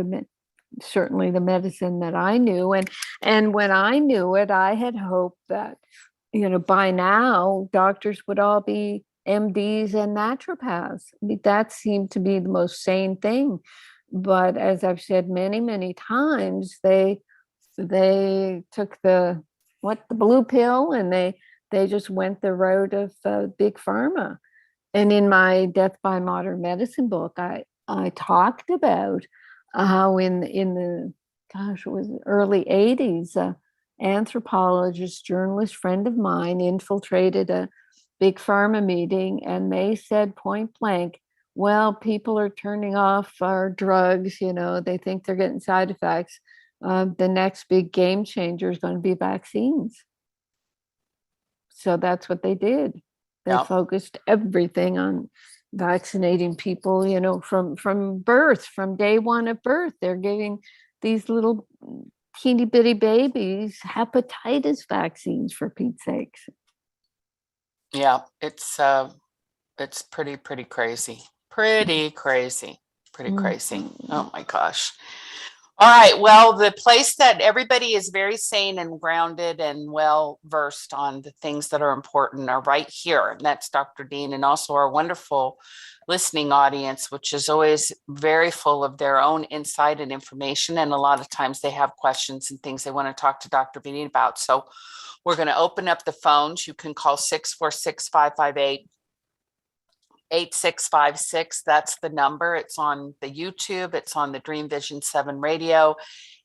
certainly the medicine that I knew. And when I knew it, I had hoped that, by now doctors would all be MDs and naturopaths. I mean, that seemed to be the most sane thing. But as I've said many, many times, they took the blue pill, and they just went the road of big pharma. And in my Death by Modern Medicine book, I talked about how in the it was early 80s, anthropologist, journalist friend of mine infiltrated a big pharma meeting, and they said point blank, well, people are turning off our drugs, they think they're getting side effects. The next big game changer is going to be vaccines. So that's what they did. They focused everything on vaccinating people, from birth, from day one of birth. They're giving these little teeny bitty babies hepatitis vaccines, for Pete's sakes. Yeah, it's pretty crazy. Pretty crazy. Oh my gosh. All right. Well, the place that everybody is very sane and grounded and well versed on the things that are important are right here. And that's Dr. Dean, and also our wonderful listening audience, which is always very full of their own insight and information. And a lot of times they have questions and things they want to talk to Dr. Dean about. So we're going to open up the phones. You can call 646-558-8656. That's the number. It's on the YouTube. It's on the Dream Vision 7 radio.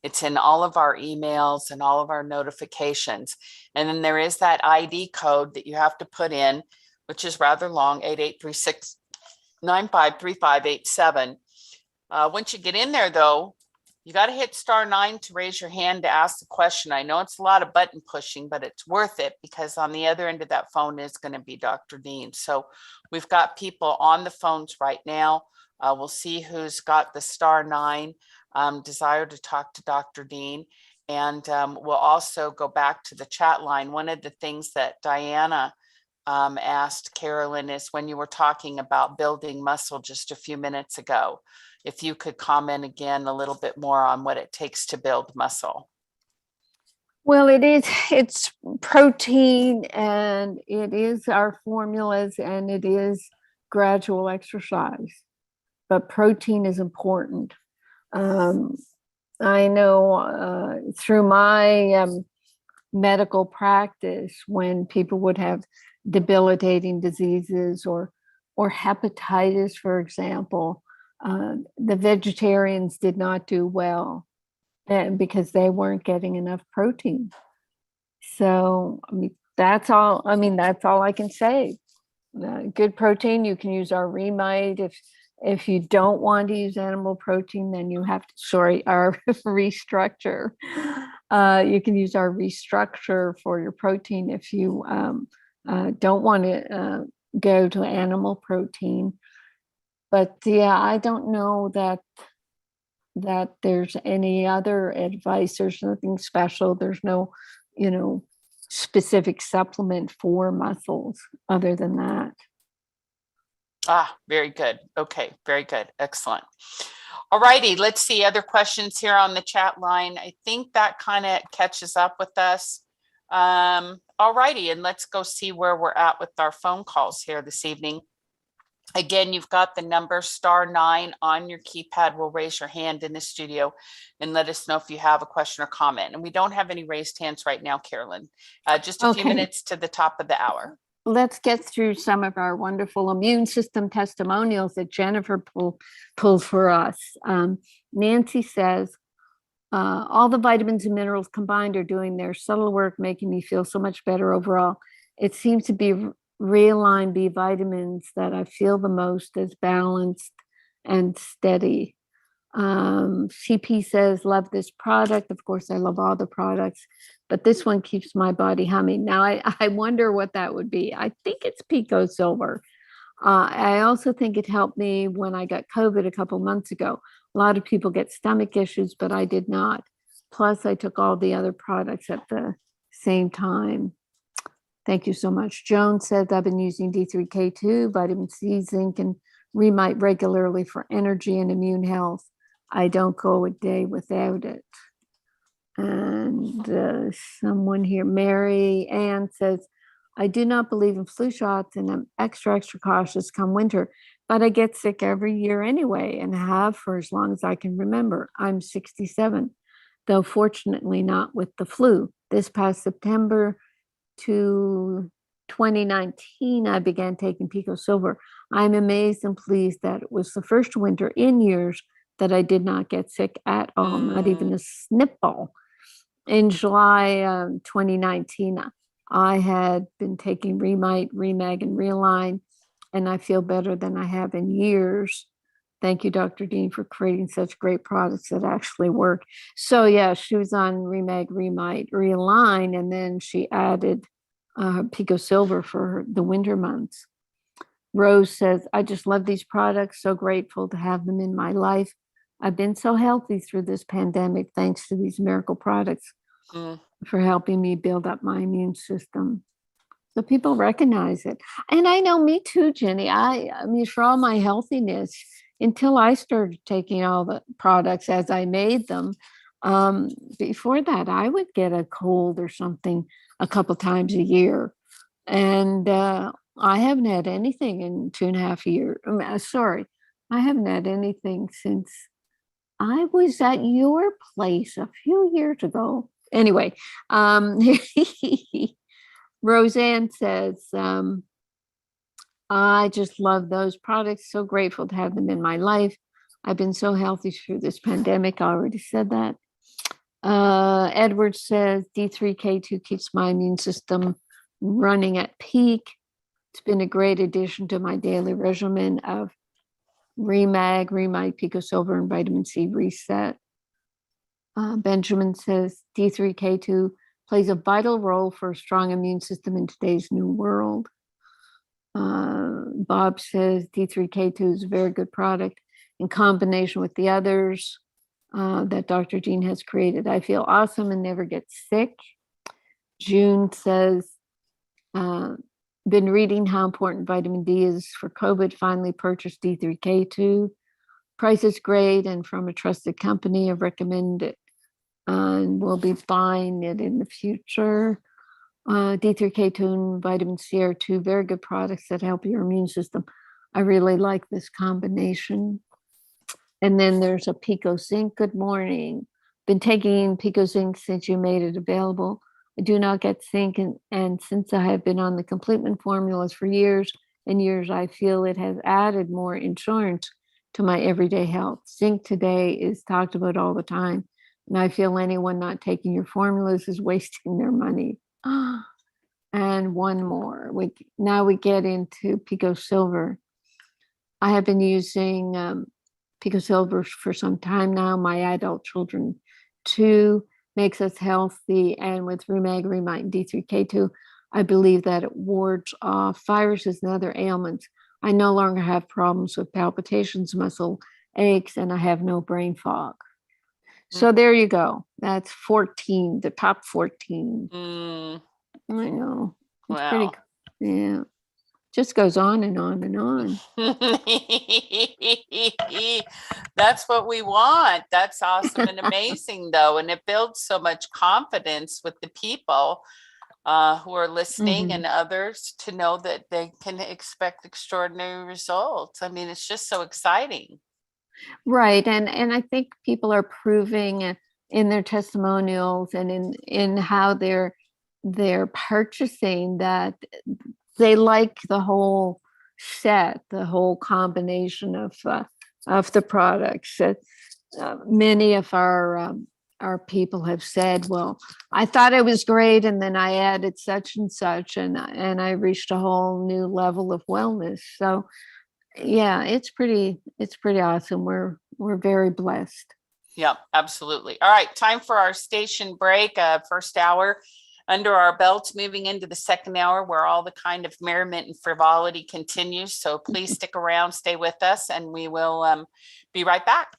It's in all of our emails and all of our notifications. And then there is that ID code that you have to put in, which is rather long, 8836-953587. Once you get in there, though, you got to hit *9 to raise your hand to ask the question. I know it's a lot of button pushing, but it's worth it, because on the other end of that phone is going to be Dr. Dean. So we've got people on the phones right now. We'll see who's got the *9 desire to talk to Dr. Dean. And we'll also go back to the chat line. One of the things that Diana asked Carolyn is, when you were talking about building muscle just a few minutes ago, if you could comment again a little bit more on what it takes to build muscle. Well, it's protein, and it is our formulas, and it is gradual exercise, but protein is important. I know through my medical practice, when people would have debilitating diseases or hepatitis, for example, the vegetarians did not do well because they weren't getting enough protein. So, that's all I can say. Good protein, you can use our Remite. If you don't want to use animal protein, then you have to, our Restructure. You can use our Restructure for your protein if you don't want to go to animal protein. But yeah, I don't know that there's any other advice. There's nothing special. There's no, specific supplement for muscles other than that. Very good. Okay, very good. Excellent. All righty, let's see other questions here on the chat line. I think that kind of catches up with us. All righty, and let's go see where we're at with our phone calls here this evening. Again, you've got the number *9 on your keypad. Will raise your hand in the studio and let us know if you have a question or comment. And we don't have any raised hands right now, Carolyn. Just a few minutes to the top of the hour. Let's get through some of our wonderful immune system testimonials that Jennifer pulled for us. Nancy says, all the vitamins and minerals combined are doing their subtle work, making me feel so much better overall. It seems to be realign B vitamins that I feel the most as balanced and steady. CP says, love this product. Of course, I love all the products, but this one keeps my body humming. Now, I wonder what that would be. I think it's Pico Silver. I also think it helped me when I got COVID a couple months ago. A lot of people get stomach issues, but I did not. Plus, I took all the other products at the same time. Thank you so much. Joan says, I've been using D3K2, vitamin C, zinc, and Remite regularly for energy and immune health. I don't go a day without it. And someone here, Mary Ann, says, I do not believe in flu shots and I'm extra cautious come winter, but I get sick every year anyway and have for as long as I can remember. I'm 67, though fortunately not with the flu. This past September to 2019, I began taking Pico Silver. I'm amazed and pleased that it was the first winter in years that I did not get sick at all, not even a sniffle. In July 2019, I had been taking Remite, Remag, and Realign, and I feel better than I have in years. Thank you, Dr. Dean, for creating such great products that actually work. So yeah, she was on Remag, Remite, Realign, and then she added Pico Silver for the winter months. Rose says, I just love these products. So grateful to have them in my life. I've been so healthy through this pandemic, thanks to these miracle products for helping me build up my immune system. So people recognize it. And I know me too, Jenny. I mean, for all my healthiness, until I started taking all the products as I made them, before that, I would get a cold or something a couple times a year. And I haven't had anything in 2.5 years. Sorry, I haven't had anything since I was at your place a few years ago. Anyway, Roseanne says, I just love those products. So grateful to have them in my life. I've been so healthy through this pandemic. I already said that. Edward says, D3K2 keeps my immune system running at peak. It's been a great addition to my daily regimen of Remag, Remite, Pico Silver, and Vitamin C Reset. Benjamin says, D3K2 plays a vital role for a strong immune system in today's new world. Bob says, D3K2 is a very good product in combination with the others that Dr. Dean has created. I feel awesome and never get sick. June says, been reading how important vitamin D is for COVID, finally purchased D3K2. Price is great and from a trusted company. I recommend it and we'll be buying it in the future. D3K2 and vitamin C are two very good products that help your immune system. I really like this combination. And then there's a Pico Zinc. Good morning. Been taking Pico Zinc since you made it available. I do not get zinc, and since I have been on the complement formulas for years and years, I feel it has added more insurance to my everyday health. Zinc today is talked about all the time, and I feel anyone not taking your formulas is wasting their money. And one more. Now we get into Pico Silver. I have been using Pico Silver for some time now. My adult children too. Makes us healthy, and with Remag, Remite, and D3K2, I believe that it wards off viruses and other ailments. I no longer have problems with palpitations, muscle aches, and I have no brain fog. So there you go. That's 14, the top 14. I know. It's Wow. yeah. Just goes on and on and on. That's what we want. That's awesome and amazing, though. And it builds so much confidence with the people who are listening and others to know that they can expect extraordinary results. I mean, it's just so exciting. Right. And I think people are proving in their testimonials and in how they're purchasing that they like the whole set, the whole combination of the products. Many of our people have said, "Well, I thought it was great, and then I added such and such, and I reached a whole new level of wellness." So, yeah, it's pretty awesome. We're very blessed. Yeah, absolutely. All right, time for our station break. First hour under our belts, moving into the second hour where all the kind of merriment and frivolity continues. So please stick around, stay with us, and we will be right back.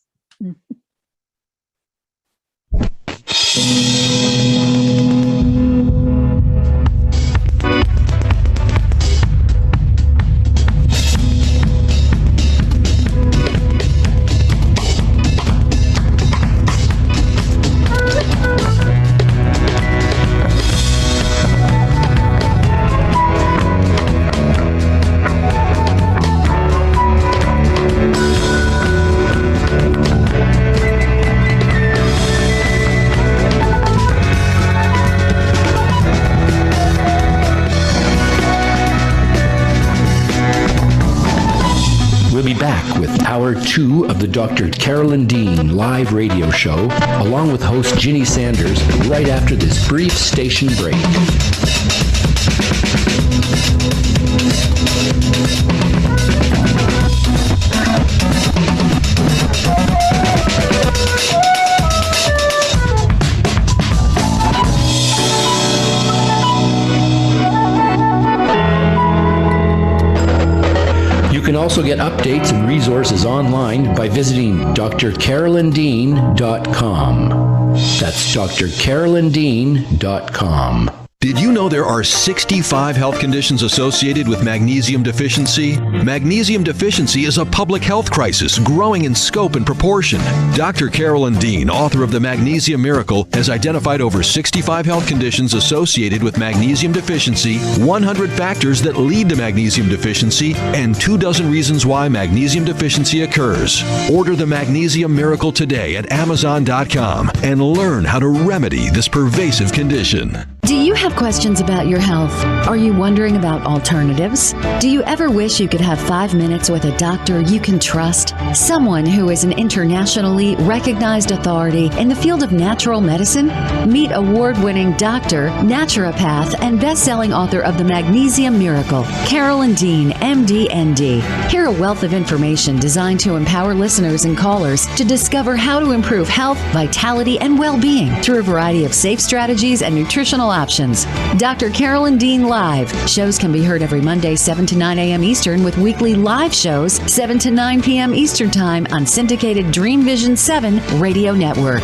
Hour 2 of the Dr. Carolyn Dean live radio show, along with host Ginny Sanders, right after this brief station break. You can also get updates and resources online by visiting drcarolyndean.com. That's drcarolyndean.com. Did you know there are 65 health conditions associated with magnesium deficiency? Magnesium deficiency is a public health crisis growing in scope and proportion. Dr. Carolyn Dean, author of The Magnesium Miracle, has identified over 65 health conditions associated with magnesium deficiency, 100 factors that lead to magnesium deficiency, and 24 reasons why magnesium deficiency occurs. Order The Magnesium Miracle today at Amazon.com and learn how to remedy this pervasive condition. Do you have questions about your health? Are you wondering about alternatives? Do you ever wish you could have 5 minutes with a doctor you can trust? Someone who is an internationally recognized authority in the field of natural medicine? Meet award-winning doctor, naturopath, and best-selling author of The Magnesium Miracle, Carolyn Dean, MD, ND. Hear a wealth of information designed to empower listeners and callers to discover how to improve health, vitality, and well-being through a variety of safe strategies and nutritional options. Dr. Carolyn Dean Live. Shows can be heard every Monday, 7 to 9 a.m. Eastern, with weekly live shows, 7 to 9 p.m. Eastern Time on syndicated Dream Vision 7 radio network.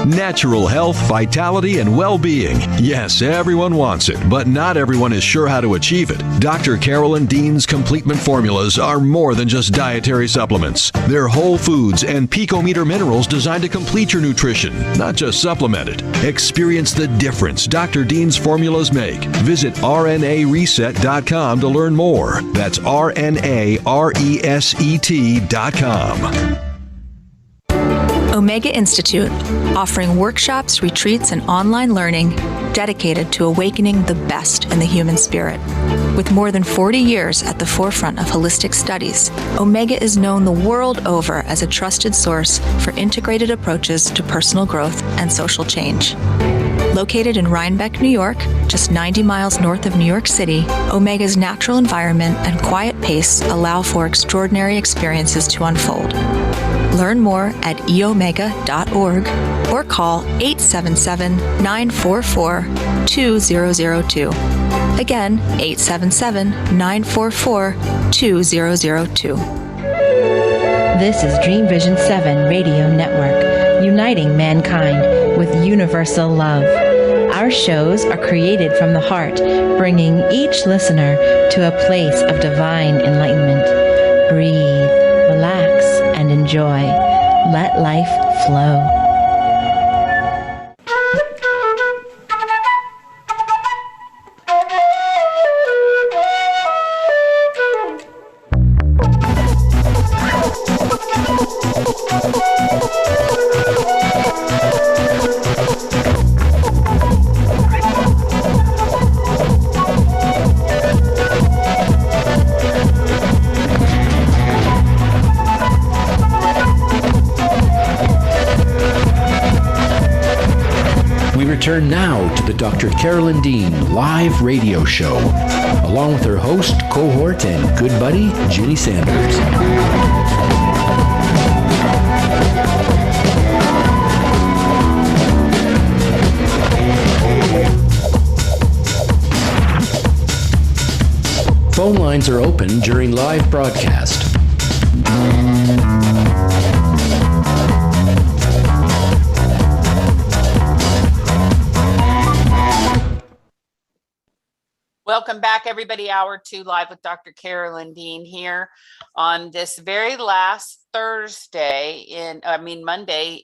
Natural health, vitality, and well-being. Yes, everyone wants it, but not everyone is sure how to achieve it. Dr. Carolyn Dean's Completement Formulas are more than just dietary supplements. They're whole foods and picometer minerals designed to complete your nutrition, not just supplement it. Experience the difference Dr. Dean's formulas make. Visit RNAreset.com to learn more. That's RNARESET.com. Omega Institute, offering workshops, retreats, and online learning dedicated to awakening the best in the human spirit. With more than 40 years at the forefront of holistic studies, Omega is known the world over as a trusted source for integrated approaches to personal growth and social change. Located in Rhinebeck, New York, just 90 miles north of New York City, Omega's natural environment and quiet pace allow for extraordinary experiences to unfold. Learn more at eomega.org or call 877-944-2002. Again, 877-944-2002. This is Dream Vision 7 Radio Network, uniting mankind with universal love. Our shows are created from the heart, bringing each listener to a place of divine enlightenment. Breathe, relax, and enjoy. Let life flow. Return now to the Dr. Carolyn Dean live radio show, along with her host, cohort, and good buddy, Ginny Sanders. Phone lines are open during live broadcast. Welcome back, everybody. Hour 2 live with Dr. Carolyn Dean here on this very last Monday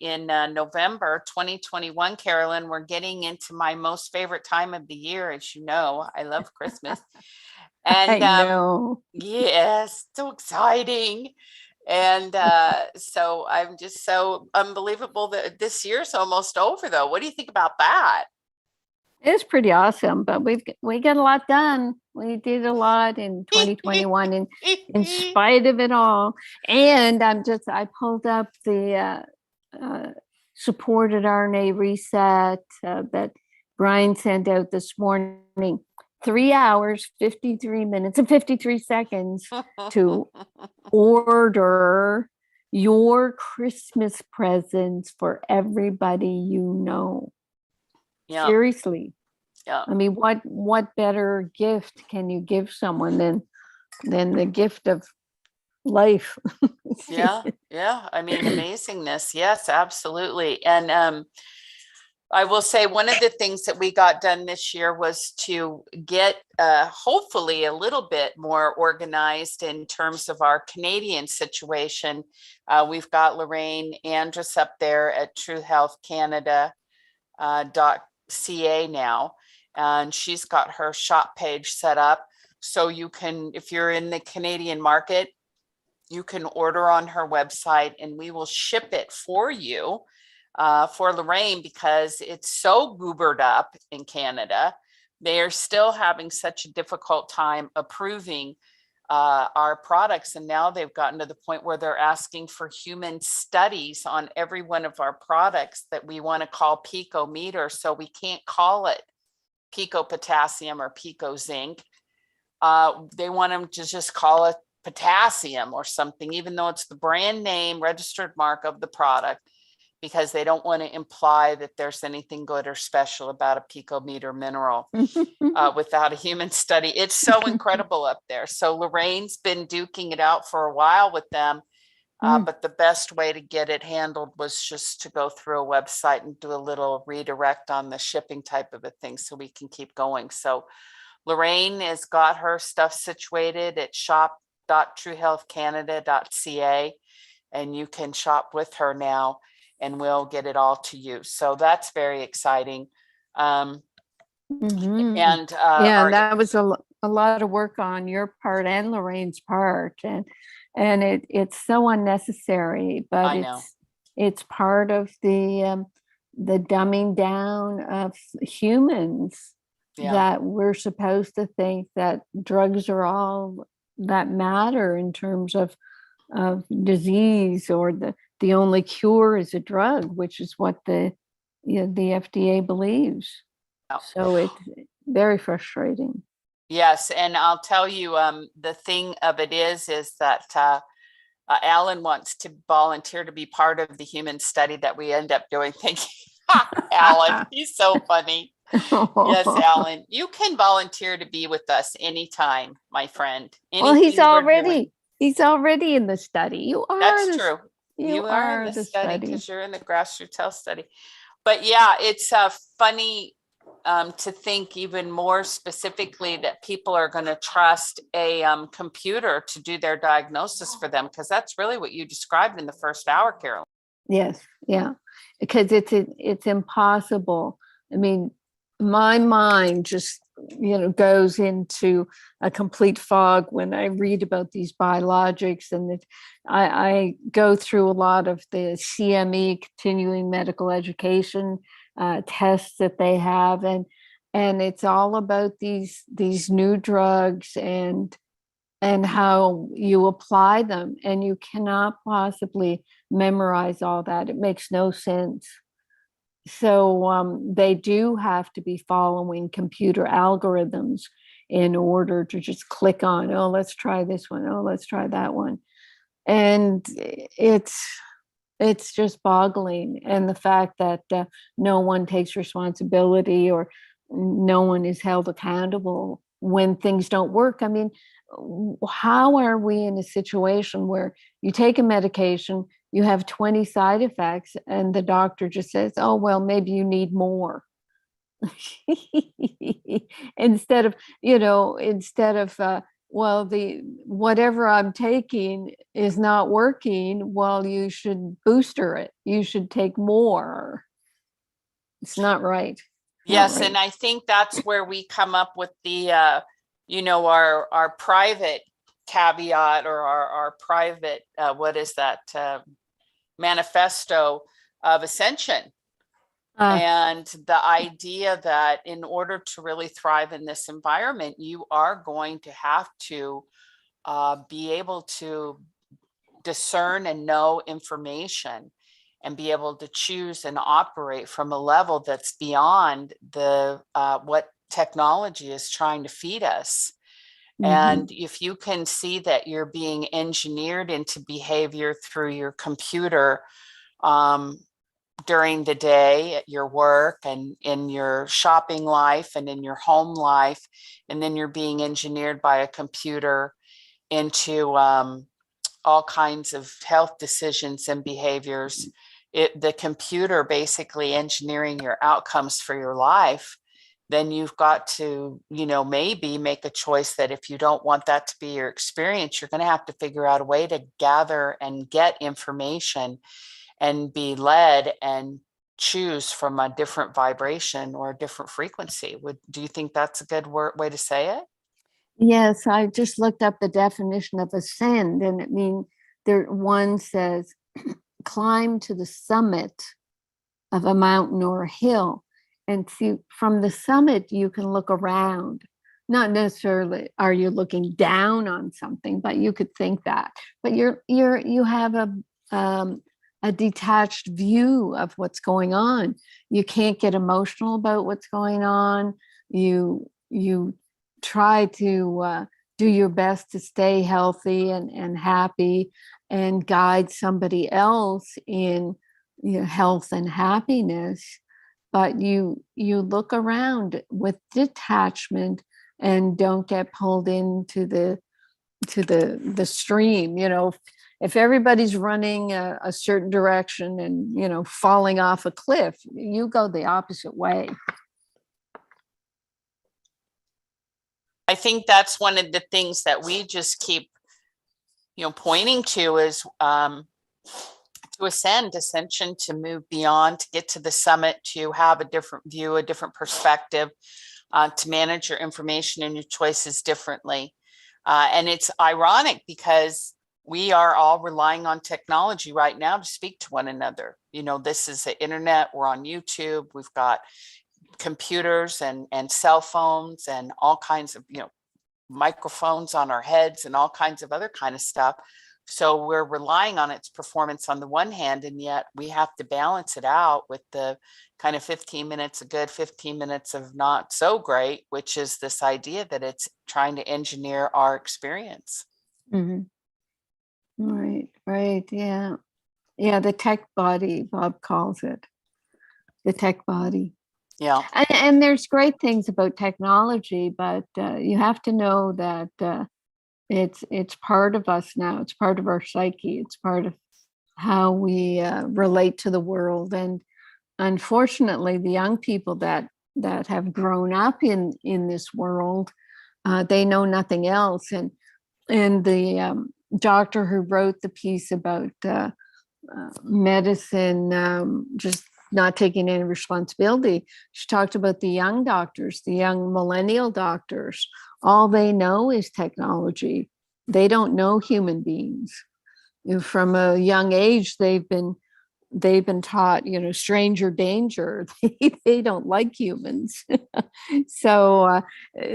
in November 2021. Carolyn, we're getting into my most favorite time of the year. As you know, I love Christmas. And I know. Yes, so exciting. And so I'm just so unbelievable that this year's almost over, though. What do you think about that? It's pretty awesome, but we got a lot done. We did a lot in 2021 in spite of it all. And I pulled up the supported RNA reset that Brian sent out this morning. 3 hours, 53 minutes, and 53 seconds to order your Christmas presents for everybody you know. Yeah. Seriously. Yeah. I mean, what better gift can you give someone than the gift of life? Yeah. I mean, amazingness. Yes, absolutely. And I will say one of the things that we got done this year was to get hopefully a little bit more organized in terms of our Canadian situation. We've got Lorraine Andrus up there at truehealthcanada.ca now, and she's got her shop page set up. So you can, if you're in the Canadian market, you can order on her website and we will ship it for you. For Lorraine, because it's so goobered up in Canada, they are still having such a difficult time approving our products. And now they've gotten to the point where they're asking for human studies on every one of our products that we want to call Pico meter. So we can't call it Pico potassium or Pico zinc. They want them to just call it potassium or something, even though it's the brand name registered mark of the product, because they don't want to imply that there's anything good or special about a picometer mineral without a human study. It's so incredible up there. So Lorraine's been duking it out for a while with them, but the best way to get it handled was just to go through a website and do a little redirect on the shipping type of a thing so we can keep going. So Lorraine has got her stuff situated at shop.truehealthcanada.ca, and you can shop with her now, and we'll get it all to you. So that's very exciting. And that was a lot of work on your part and Lorraine's part, and it's so unnecessary, but it's part of the dumbing down of humans, that we're supposed to think that drugs are all that matter in terms of disease, or the only cure is a drug, which is what the FDA believes. So it's very frustrating. Yes, and I'll tell you, the thing of it is that Alan wants to volunteer to be part of the human study that we end up doing. Thank you, Alan. He's so funny. Yes, Alan, you can volunteer to be with us anytime, my friend. Well, he's already in the study. You are. That's true. You are in the study because you're in the grassroots health study. But yeah, it's funny to think even more specifically that people are going to trust a computer to do their diagnosis for them, because that's really what you described in the first hour, Carolyn. Yes, yeah, because it's impossible. I mean, my mind just goes into a complete fog when I read about these biologics, and I go through a lot of the CME, continuing medical education tests that they have, and it's all about these new drugs and how you apply them, and you cannot possibly memorize all that. It makes no sense. So they do have to be following computer algorithms in order to just click on, oh, let's try this one, oh, let's try that one. And it's just boggling. And the fact that no one takes responsibility, or no one is held accountable when things don't work. I mean, how are we in a situation where you take a medication, you have 20 side effects, and the doctor just says, oh, well, maybe you need more. instead of, well, whatever I'm taking is not working, well, you should booster it. You should take more. It's not right. Yes. And I think that's where we come up with the, our private caveat, or our private, what is that? Manifesto of Ascension, And the idea that in order to really thrive in this environment, you are going to have to be able to discern and know information and be able to choose and operate from a level that's beyond the what technology is trying to feed us. And if you can see that you're being engineered into behavior through your computer during the day at your work and in your shopping life and in your home life, and then you're being engineered by a computer into all kinds of health decisions and behaviors, the computer basically engineering your outcomes for your life, then you've got to, maybe make a choice that if you don't want that to be your experience, you're going to have to figure out a way to gather and get information and be led and choose from a different vibration or a different frequency. Do you think that's a good way to say it? Yes, I just looked up the definition of ascend, and it means one says climb to the summit of a mountain or a hill. And see, from the summit, you can look around. Not necessarily are you looking down on something, but you could think that. But you have a detached view of what's going on. You can't get emotional about what's going on. You try to do your best to stay healthy and happy and guide somebody else in health and happiness. But you look around with detachment and don't get pulled into the stream. If everybody's running a certain direction and falling off a cliff, you go the opposite way. I think that's one of the things that we just keep pointing to is to ascension, to move beyond, to get to the summit, to have a different view, a different perspective, to manage your information and your choices differently. And it's ironic because we are all relying on technology right now to speak to one another. This is the internet. We're on YouTube. We've got computers and cell phones and all kinds of, microphones on our heads and all kinds of other kind of stuff. So we're relying on its performance on the one hand, and yet we have to balance it out with the kind of 15 minutes of good, 15 minutes of not so great, which is this idea that it's trying to engineer our experience. Right. Yeah. The tech body, Bob calls it. The tech body. Yeah. And there's great things about technology, but you have to know that it's part of us now. It's part of our psyche. It's part of how we relate to the world. And unfortunately, the young people that have grown up in this world, they know nothing else. And the doctor who wrote the piece about medicine just not taking any responsibility, she talked about the young doctors, the young millennial doctors. All they know is technology. They don't know human beings. From a young age, they've been taught, stranger danger. They don't like humans. So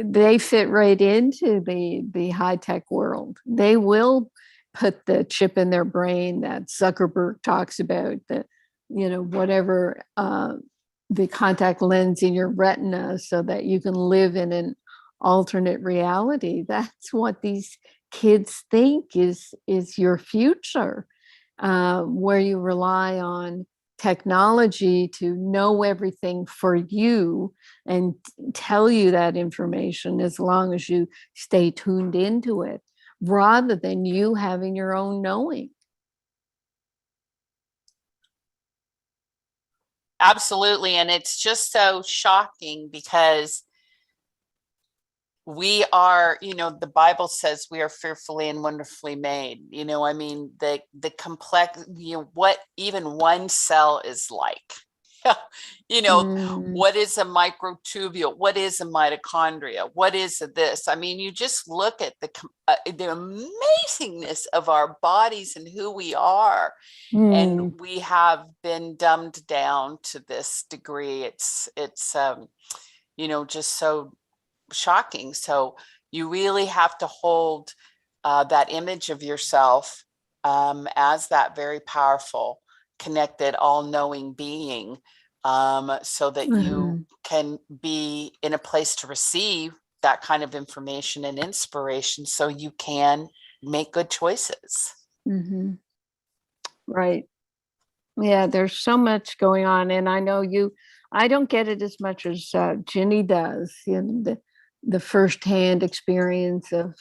they fit right into the high-tech world. They will put the chip in their brain that Zuckerberg talks about, that whatever the contact lens in your retina so that you can live in an alternate reality. That's what these kids think is your future, where you rely on technology to know everything for you and tell you that information as long as you stay tuned into it, rather than you having your own knowing. Absolutely. And it's just so shocking because we are, the Bible says we are fearfully and wonderfully made. The complex, what even one cell is like. You know, Mm. what is a microtubule? What is a mitochondria? What is this? I mean, you just look at the amazingness of our bodies and who we are. Mm. And we have been dumbed down to this degree. It's you know, just so shocking. So you really have to hold that image of yourself as that very powerful, connected, all-knowing being, so that you can be in a place to receive that kind of information and inspiration, so you can make good choices. Mm-hmm. Right. Yeah, there's so much going on, and I know I don't get it as much as Ginny does in the firsthand experience of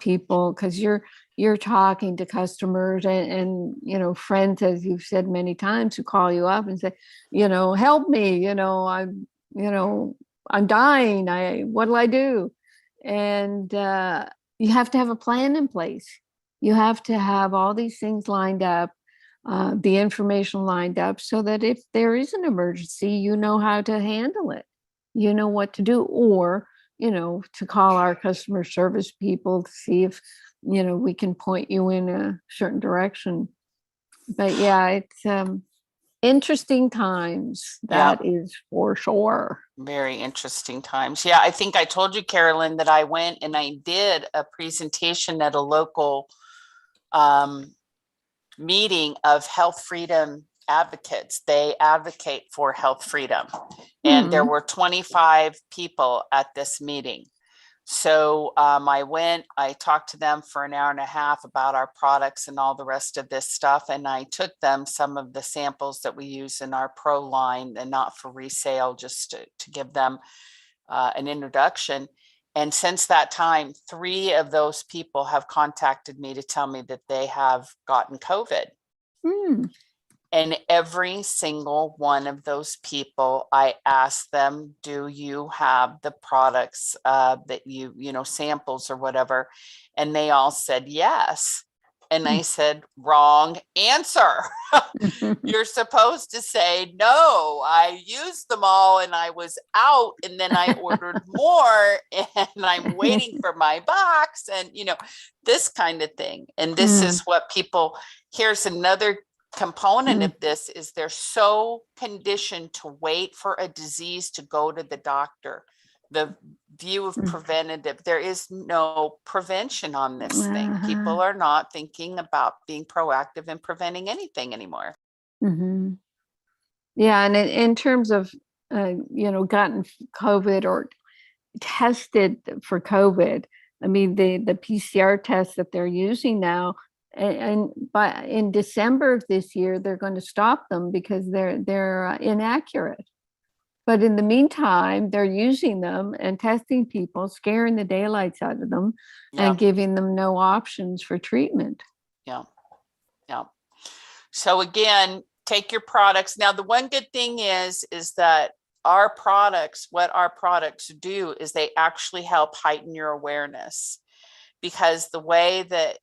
people, because you're talking to customers and you know, friends, as you've said many times, who call you up and say, you know, help me, you know, I'm dying. What'll I do? And you have to have a plan in place. You have to have all these things lined up, the information lined up, so that if there is an emergency, you know how to handle it. You know what to do, or, you know, to call our customer service people to see if, you know, we can point you in a certain direction. But yeah, it's interesting times. That is for sure. Very interesting times. Yeah, I think I told you, Carolyn, that I went and I did a presentation at a local meeting of health freedom advocates. They advocate for health freedom. And there were 25 people at this meeting. So I went, I talked to them for an hour and a half about our products and all the rest of this stuff. And I took them some of the samples that we use in our pro line, and not for resale, just to give them an introduction. And since that time, 3 of those people have contacted me to tell me that they have gotten COVID. And every single one of those people, I asked them, do you have the products that you know, samples or whatever? And they all said yes. And I said, wrong answer. You're supposed to say, no, I used them all and I was out, and then I ordered more and I'm waiting for my box, and, you know, this kind of thing. And this is what people, here's another component of this, is they're so conditioned to wait for a disease to go to the doctor. The view of preventative, there is no prevention on this thing. People are not thinking about being proactive and preventing anything anymore. Yeah, and in terms of you know, gotten COVID or tested for COVID, I mean, the PCR tests that they're using now, and in December of this year, they're going to stop them because they're inaccurate. But in the meantime, they're using them and testing people, scaring the daylights out of them, and giving them no options for treatment. Yeah. So again, take your products. Now, the one good thing is that our products, what our products do is they actually help heighten your awareness, because the way that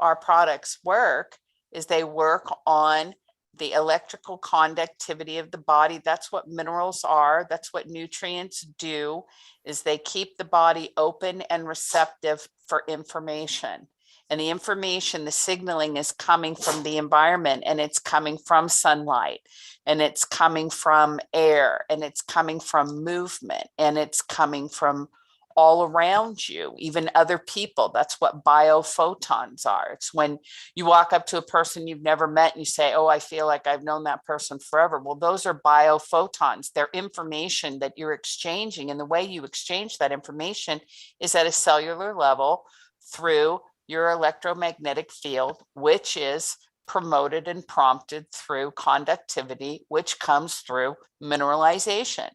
our products work is they work on the electrical conductivity of the body. That's what minerals are. That's what nutrients do, is they keep the body open and receptive for information. And the information, the signaling, is coming from the environment, and it's coming from sunlight, and it's coming from air, and it's coming from movement, and it's coming from all around you, even other people. That's what biophotons are. It's when you walk up to a person you've never met and you say, oh, I feel like I've known that person forever. Well, those are biophotons. They're information that you're exchanging. And the way you exchange that information is at a cellular level through your electromagnetic field, which is promoted and prompted through conductivity, which comes through mineralization.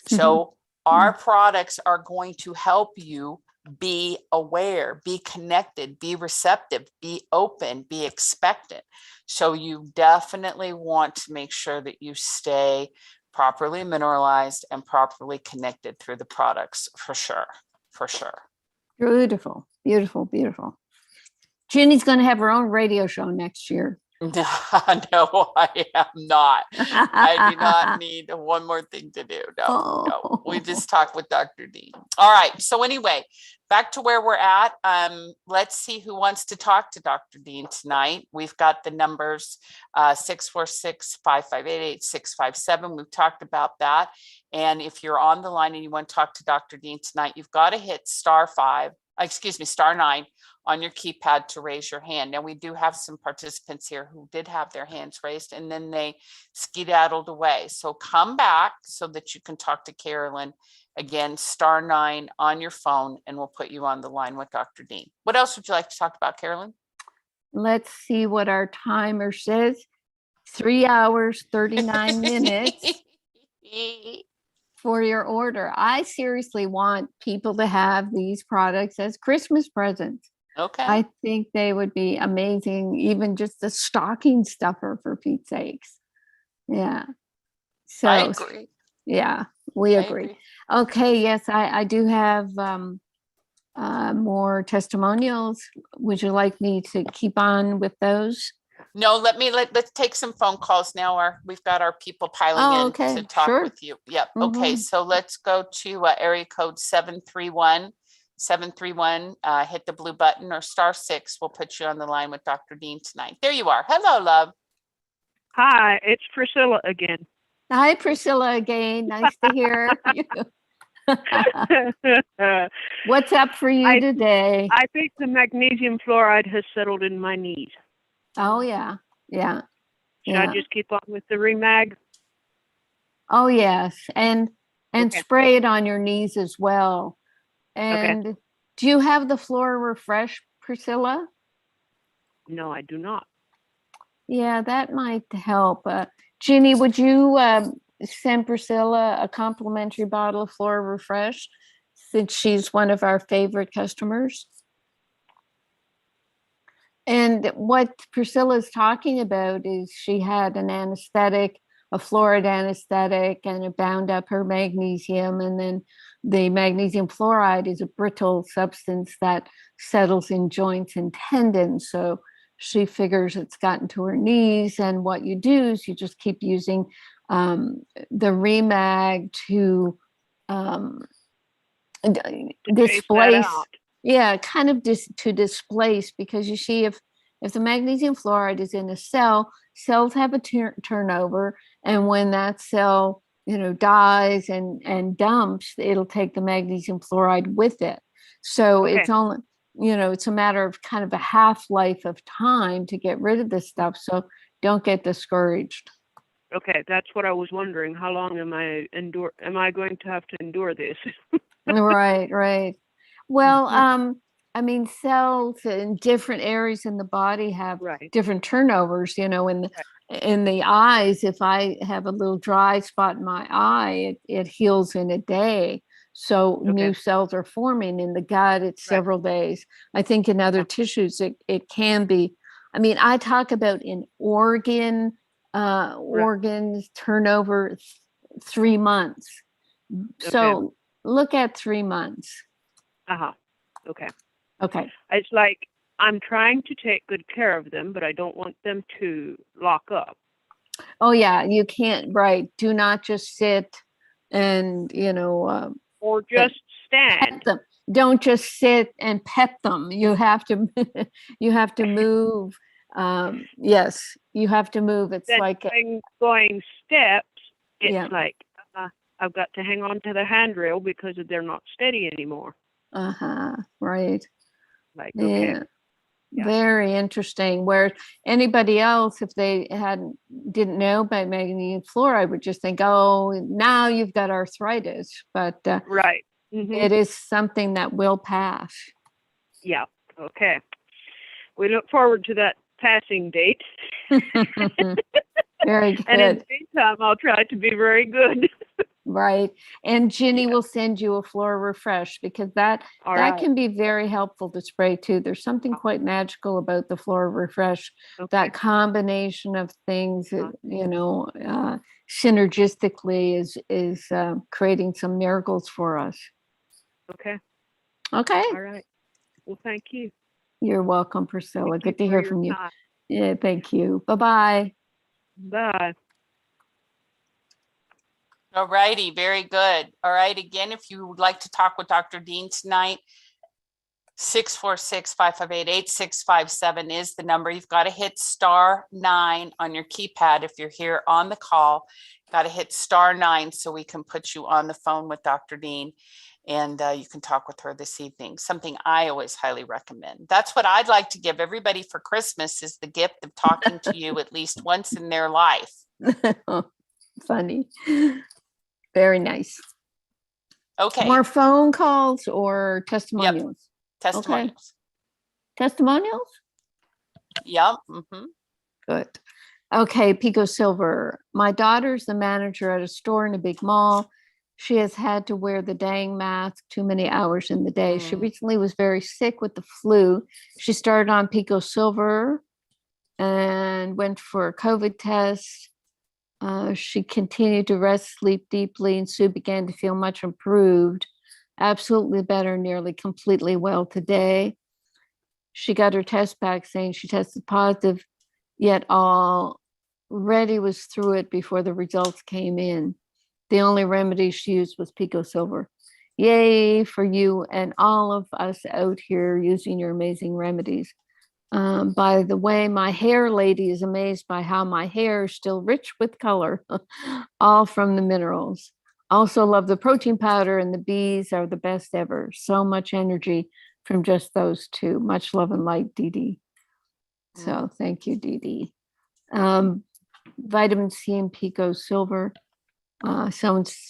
So our products are going to help you be aware, be connected, be receptive, be open, be expectant. So you definitely want to make sure that you stay properly mineralized and properly connected through the products, for sure. Beautiful. Ginny's going to have her own radio show next year. No, I am not. I do not need one more thing to do. No. We just talked with Dr. Dean. All right. So anyway, back to where we're at. Let's see who wants to talk to Dr. Dean tonight. We've got the numbers 646-558-8657. We've talked about that. And if you're on the line and you want to talk to Dr. Dean tonight, you've got to hit star 9 on your keypad to raise your hand. Now, we do have some participants here who did have their hands raised and then they skedaddled away. So come back so that you can talk to Carolyn. Again, star 9 on your phone, and we'll put you on the line with Dr. Dean. What else would you like to talk about, Carolyn? Let's see what our timer says. 3 hours, 39 minutes for your order. I seriously want people to have these products as Christmas presents. Okay. I think they would be amazing, even just a stocking stuffer, for Pete's sakes. Yeah. So I agree. Yeah, we agree. Okay, yes, I do have more testimonials. Would you like me to keep on with those? No, let's take some phone calls now. We've got our people piling in to talk with you. Yep. Okay, so let's go to area code 731. 731, hit the blue button or star 6. We'll put you on the line with Dr. Dean tonight. There you are. Hello, love. Hi, it's Priscilla again. Hi, Priscilla again. Nice to hear you. What's up for you today? I think the magnesium fluoride has settled in my knees. Oh, yeah. Yeah. Should I just keep on with the Remag? Oh, yes. And spray it on your knees as well. And do you have the Flora Refresh, Priscilla? No, I do not. Yeah, that might help. Ginny, would you send Priscilla a complimentary bottle of Flora Refresh since she's one of our favorite customers? And what Priscilla's talking about is she had an anesthetic, a fluoride anesthetic, and it bound up her magnesium. And then the magnesium fluoride is a brittle substance that settles in joints and tendons. So she figures it's gotten to her knees. And what you do is you just keep using the Remag to displace. Yeah, kind of to displace, because you see, if the magnesium fluoride is in a cell, cells have a turnover, and when that cell dies and dumps, it'll take the magnesium fluoride with it. So it's only it's a matter of kind of a half-life of time to get rid of this stuff. So don't get discouraged. Okay, that's what I was wondering. How long am I going to have to endure this? Right. Well, I mean, cells in different areas in the body have different turnovers. In the eyes, if I have a little dry spot in my eye, it heals in a day. So new cells are forming. In the gut, it's several days. I think in other tissues, it can be. I mean, I talk about in organs turnover 3 months. So look at 3 months. Okay. It's like I'm trying to take good care of them, but I don't want them to lock up. Oh yeah, you can't. Right. Do not just sit and or just stand. Them. Don't just sit and pet them. You have to move. Yes, you have to move. It's then like going steps. It's like I've got to hang on to the handrail because they're not steady anymore. Right. Like, yeah. Very interesting. Where anybody else, if they didn't know about magnesium fluoride, would just think, oh, now you've got arthritis. But it is something that will pass. Yeah. Okay. We look forward to that passing date. Very good. And in the meantime, I'll try to be very good. Right. And Ginny will send you a Flora Refresh, because that can be very helpful to spray too. There's something quite magical about the Flora Refresh. That combination of things, synergistically is creating some miracles for us. Okay. All right. Well, thank you. You're welcome, Priscilla. Good to hear from you. Yeah, thank you. Bye-bye. Bye. All righty, very good. All right, again, if you would like to talk with Dr. Dean tonight, 646-558-8657 is the number. You've got to hit *9 on your keypad if you're here on the call. Got to hit *9 so we can put you on the phone with Dr. Dean, and you can talk with her this evening. Something I always highly recommend. That's what I'd like to give everybody for Christmas, is the gift of talking to you at least once in their life. Funny. Very nice. Okay. More phone calls or testimonials? Yep. Testimonials. Okay. Testimonials? Yep. Mm-hmm. Good. Okay, Pico Silver. My daughter's the manager at a store in a big mall. She has had to wear the dang mask too many hours in the day. She recently was very sick with the flu. She started on Pico Silver and went for a COVID test. She continued to rest, sleep deeply, and soon began to feel much improved. Absolutely better, nearly completely well today. She got her test back saying she tested positive, yet already was through it before the results came in. The only remedy she used was Pico Silver. Yay for you and all of us out here using your amazing remedies. By the way, my hair lady is amazed by how my hair is still rich with color, all from the minerals. Also love the protein powder, and the bees are the best ever. So much energy from just those two. Much love and light, Dee Dee. So thank you, Dee Dee. Vitamin C and Pico Silver.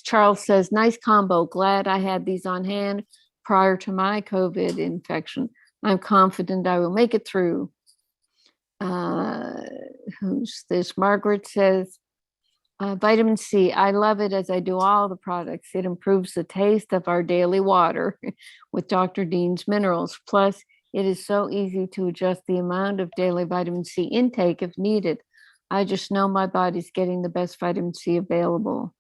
Charles says, nice combo. Glad I had these on hand prior to my COVID infection. I'm confident I will make it through. Who's this? Margaret says, vitamin C, I love it as I do all the products. It improves the taste of our daily water with Dr. Dean's minerals. Plus, it is so easy to adjust the amount of daily vitamin C intake if needed. I just know my body's getting the best vitamin C available.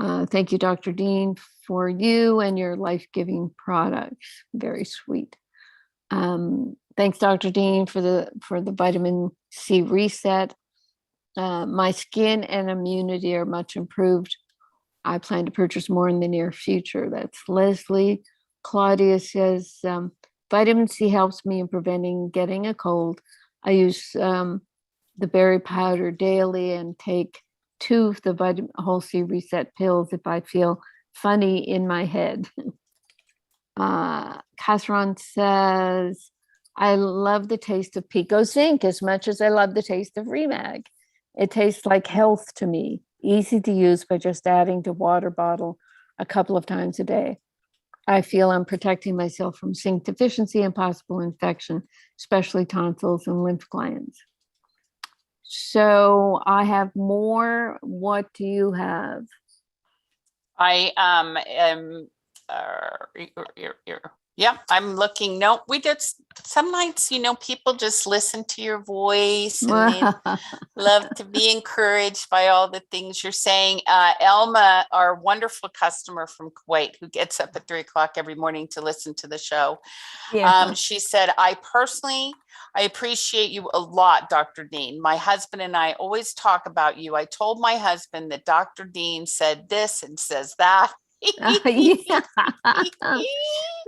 Thank you, Dr. Dean, for you and your life-giving products. Very sweet. Thanks, Dr. Dean, for the vitamin C reset. My skin and immunity are much improved. I plan to purchase more in the near future. That's Leslie. Claudia says, vitamin C helps me in preventing getting a cold. I use the berry powder daily and take 2 of the whole C reset pills if I feel funny in my head. Casseron says, I love the taste of Pico Zinc as much as I love the taste of Remag. It tastes like health to me. Easy to use by just adding to water bottle a couple of times a day. I feel I'm protecting myself from zinc deficiency and possible infection, especially tonsils and lymph glands. So I have more. What do you have? I am yeah, I'm looking. No, we just, some nights, people just listen to your voice and they love to be encouraged by all the things you're saying. Elma, our wonderful customer from Kuwait, who gets up at 3:00 every morning to listen to the show. Yeah. She said, I appreciate you a lot, Dr. Dean. My husband and I always talk about you. I told my husband that Dr. Dean said this and says that.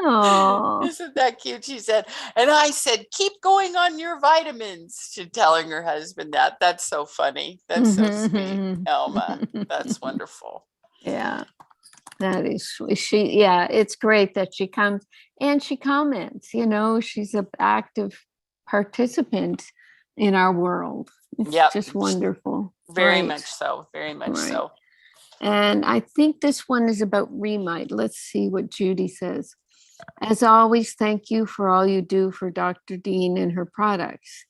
Oh, isn't that cute? She said, and I said, keep going on your vitamins. She's telling her husband that. That's so funny. That's so sweet, Elma. That's wonderful. Yeah, that is sweet. Yeah, it's great that she comes and she comments. She's an active participant in our world. It's just wonderful. Very much so. Very much so. And I think this one is about Remite. Let's see what Judy says. As always, thank you for all you do for Dr. Dean and her products.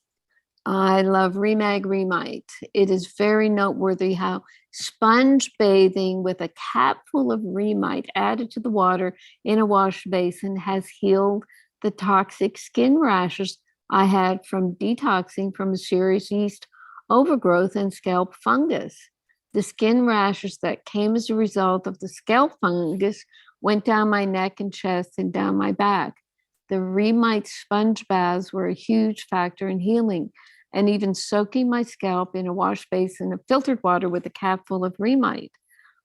I love Remite. It is very noteworthy how sponge bathing with a capful of Remite added to the water in a wash basin has healed the toxic skin rashes I had from detoxing from a serious yeast overgrowth and scalp fungus. The skin rashes that came as a result of the scalp fungus went down my neck and chest and down my back. The Remite sponge baths were a huge factor in healing. and even soaking my scalp in a wash basin of filtered water with a cap full of Remite.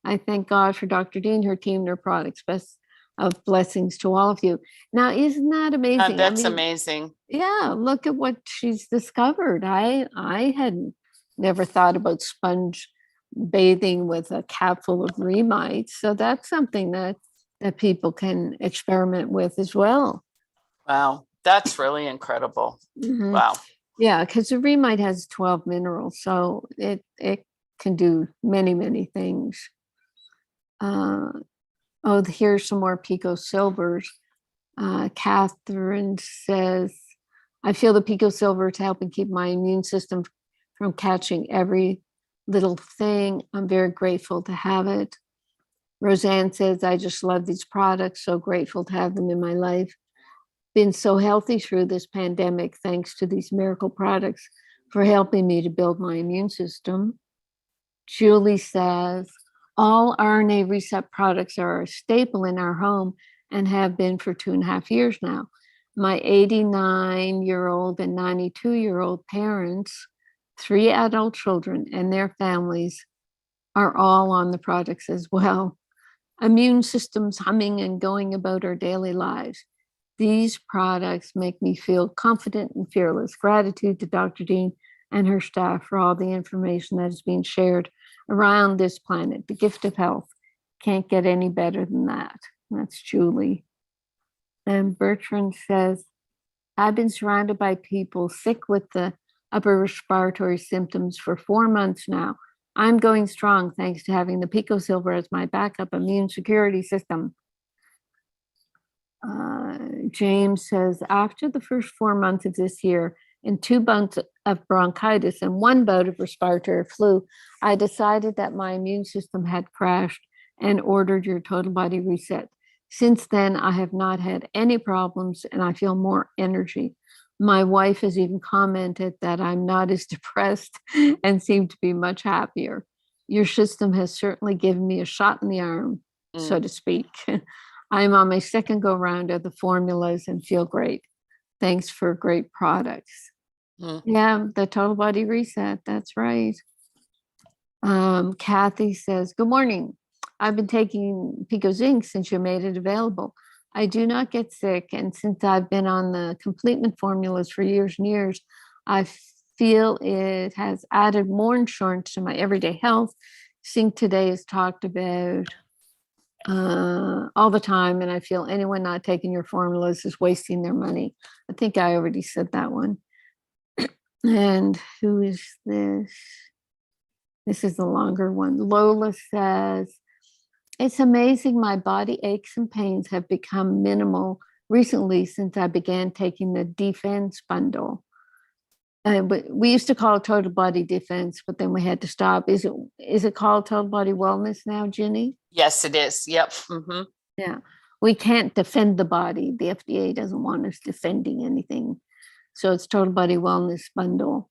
I thank God for Dr. Dean, her team, and her products. Best of blessings to all of you. Now, isn't that amazing? That's amazing. Yeah, look at what she's discovered. I had never thought about sponge bathing with a cap full of Remite. So that's something that people can experiment with as well. Wow, that's really incredible. Mm-hmm. Wow. Yeah, because the Remite has 12 minerals, so it can do many, many things. Here's some more Pico Silvers. Catherine says, I feel the Pico Silver is helping keep my immune system from catching every little thing. I'm very grateful to have it. Roseanne says, I just love these products. So grateful to have them in my life. Been so healthy through this pandemic, thanks to these miracle products for helping me to build my immune system. Julie says, all RNA reset products are a staple in our home and have been for 2.5 years now. My 89-year-old and 92-year-old parents, 3 adult children, and their families are all on the products as well. Immune systems humming and going about our daily lives. These products make me feel confident and fearless. Gratitude to Dr. Dean and her staff for all the information that is being shared around this planet. The gift of health. Can't get any better than that. That's Julie. And Bertrand says, I've been surrounded by people sick with the upper respiratory symptoms for 4 months now. I'm going strong thanks to having the Pico Silver as my backup immune security system. James says, after the first 4 months of this year and 2 bouts of bronchitis and 1 bout of respiratory flu, I decided that my immune system had crashed and ordered your total body reset. Since then, I have not had any problems and I feel more energy. My wife has even commented that I'm not as depressed and seem to be much happier. Your system has certainly given me a shot in the arm, so to speak. I'm on my second go round of the formulas and feel great. Thanks for great products. Yeah, the total body reset. That's right. Kathy says, good morning. I've been taking Pico Zinc since you made it available. I do not get sick. And since I've been on the completement formulas for years and years, I feel it has added more insurance to my everyday health. Zinc today is talked about all the time. And I feel anyone not taking your formulas is wasting their money. I think I already said that one. And who is this? This is the longer one. Lola says, it's amazing my body aches and pains have become minimal recently since I began taking the Defense bundle. But we used to call it Total Body Defense, but then we had to stop. Is it called Total Body Wellness now, Ginny? Yes, it is. Yep. Mm-hmm. Yeah. We can't defend the body. The FDA doesn't want us defending anything. So it's Total Body Wellness bundle.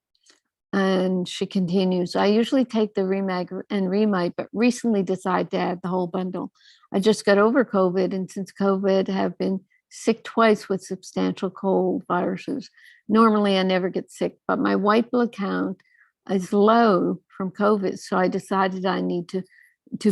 And she continues, I usually take the Remag and Remite, but recently decided to add the whole bundle. I just got over COVID, and since COVID, have been sick twice with substantial cold viruses. Normally, I never get sick, but my white blood count is low from COVID, so I decided I need to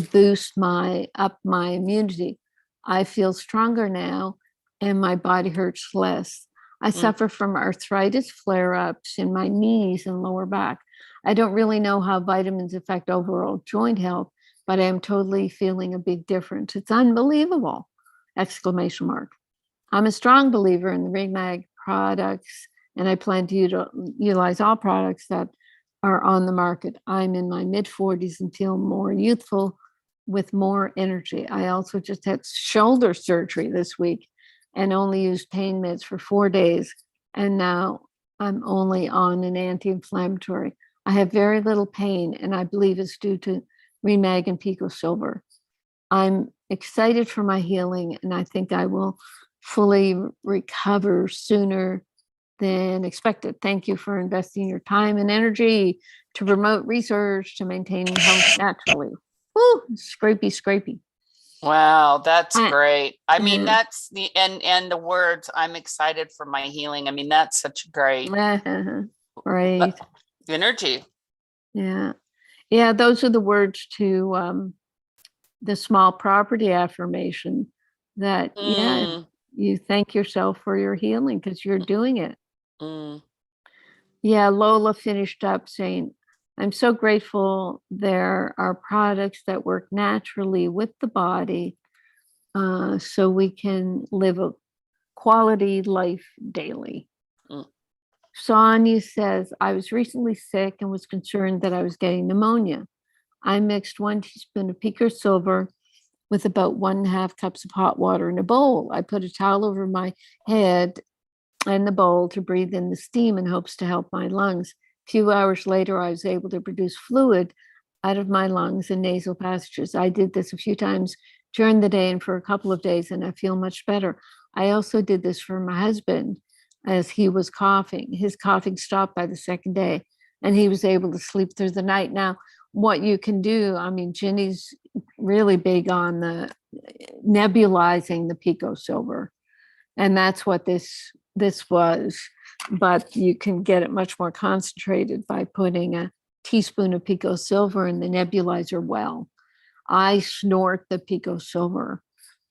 boost my immunity. I feel stronger now, and my body hurts less. I suffer from arthritis flare-ups in my knees and lower back. I don't really know how vitamins affect overall joint health, but I am totally feeling a big difference. It's unbelievable! ! I'm a strong believer in the Remag products, and I plan to utilize all products that are on the market. I'm in my mid-40s and feel more youthful with more energy. I also just had shoulder surgery this week and only used pain meds for 4 days. And now I'm only on an anti-inflammatory. I have very little pain, and I believe it's due to Remag and Pico Silver. I'm excited for my healing, and I think I will fully recover sooner than expected. Thank you for investing your time and energy to promote research to maintaining health naturally. Woo, scrapey. Wow, that's great. I mean, that's the and the words, I'm excited for my healing. I mean, that's such great. Right. Energy. Yeah. Yeah. Those are the words to the small property affirmation that, you thank yourself for your healing because you're doing it. Yeah. Lola finished up saying, I'm so grateful there are products that work naturally with the body so we can live a quality life daily. Sonia says, I was recently sick and was concerned that I was getting pneumonia. I mixed 1 teaspoon of Pico silver with about 1.5 cups of hot water in a bowl. I put a towel over my head and the bowl to breathe in the steam in hopes to help my lungs. A few hours later, I was able to produce fluid out of my lungs and nasal passages. I did this a few times during the day and for a couple of days, and I feel much better. I also did this for my husband as he was coughing. His coughing stopped by the second day, and he was able to sleep through the night. Now, what you can do, I mean, Ginny's really big on the nebulizing the Pico silver, and that's what this was. But you can get it much more concentrated by putting a teaspoon of Pico silver in the nebulizer well. I snort the Pico silver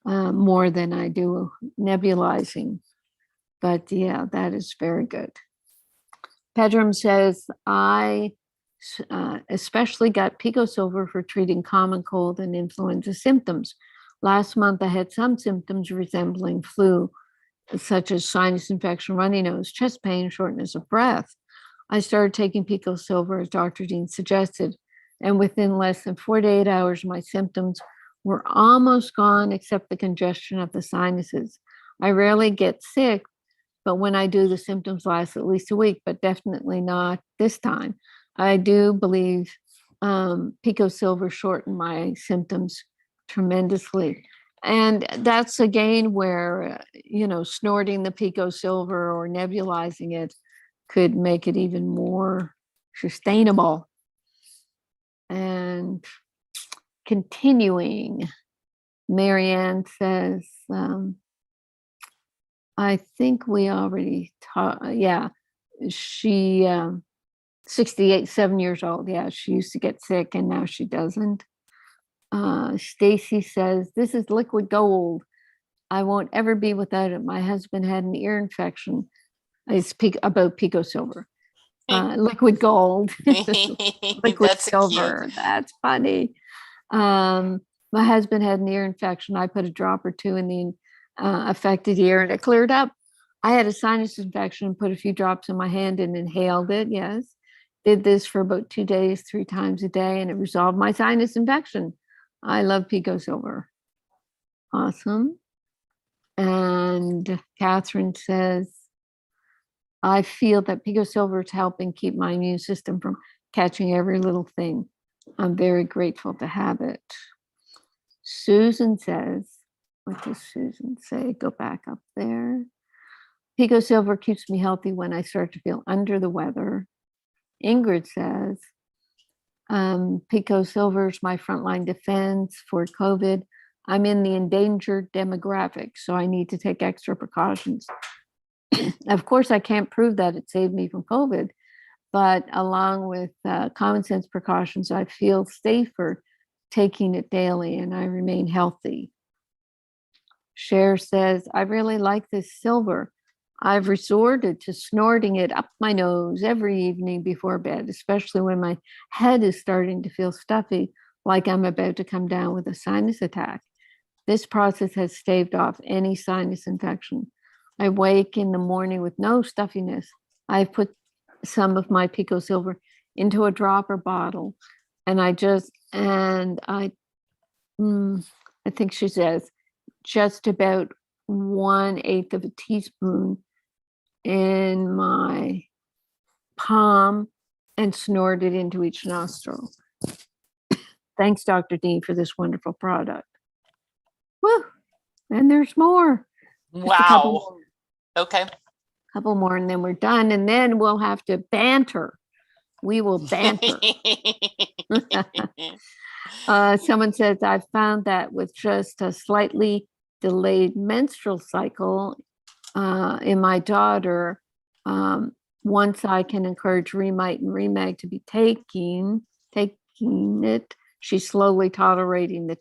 more than I do nebulizing. But yeah, that is very good. Pedram says, I especially got Pico silver for treating common cold and influenza symptoms. Last month, I had some symptoms resembling flu, such as sinus infection, runny nose, chest pain, shortness of breath. I started taking Pico silver as Dr. Dean suggested, and within less than 48 hours, my symptoms were almost gone except the congestion of the sinuses. I rarely get sick, but when I do, the symptoms last at least a week, but definitely not this time. I do believe Pico silver shortened my symptoms tremendously. And that's again where, snorting the Pico silver or nebulizing it could make it even more sustainable. And continuing, Marianne says, I think we already talked. Yeah, she 68, 7 years old. Yeah, she used to get sick and now she doesn't. Stacy says, this is liquid gold. I won't ever be without it. My husband had an ear infection. It's about Pico silver. Liquid gold. Liquid That's silver. cute. That's funny. My husband had an ear infection. I put a drop or two in the affected ear and it cleared up. I had a sinus infection, put a few drops in my hand and inhaled it. Yes. Did this for about 2 days, 3 times a day, and it resolved my sinus infection. I love Pico silver. Awesome. And Catherine says, I feel that Pico silver is helping keep my immune system from catching every little thing. I'm very grateful to have it. Susan says, what does Susan say? Go back up there. Pico silver keeps me healthy when I start to feel under the weather. Ingrid says, Pico silver is my frontline defense for COVID. I'm in the endangered demographic, so I need to take extra precautions. Of course, I can't prove that it saved me from COVID, but along with common sense precautions, I feel safer taking it daily and I remain healthy. Cher says, I really like this silver. I've resorted to snorting it up my nose every evening before bed, especially when my head is starting to feel stuffy, like I'm about to come down with a sinus attack. This process has staved off any sinus infection. I wake in the morning with no stuffiness. I've put some of my Pico silver into a dropper bottle, and I think she says, just about 1/8 of a teaspoon in my palm and snort it into each nostril. Thanks, Dr. Dean, for this wonderful product. Woo! And there's more. Wow. Okay. Couple more, and then we're done. And then we'll have to banter. We will banter. Someone says, I've found that with just a slightly delayed menstrual cycle in my daughter, once I can encourage Remite and Remag to be taking it, she's slowly tolerating the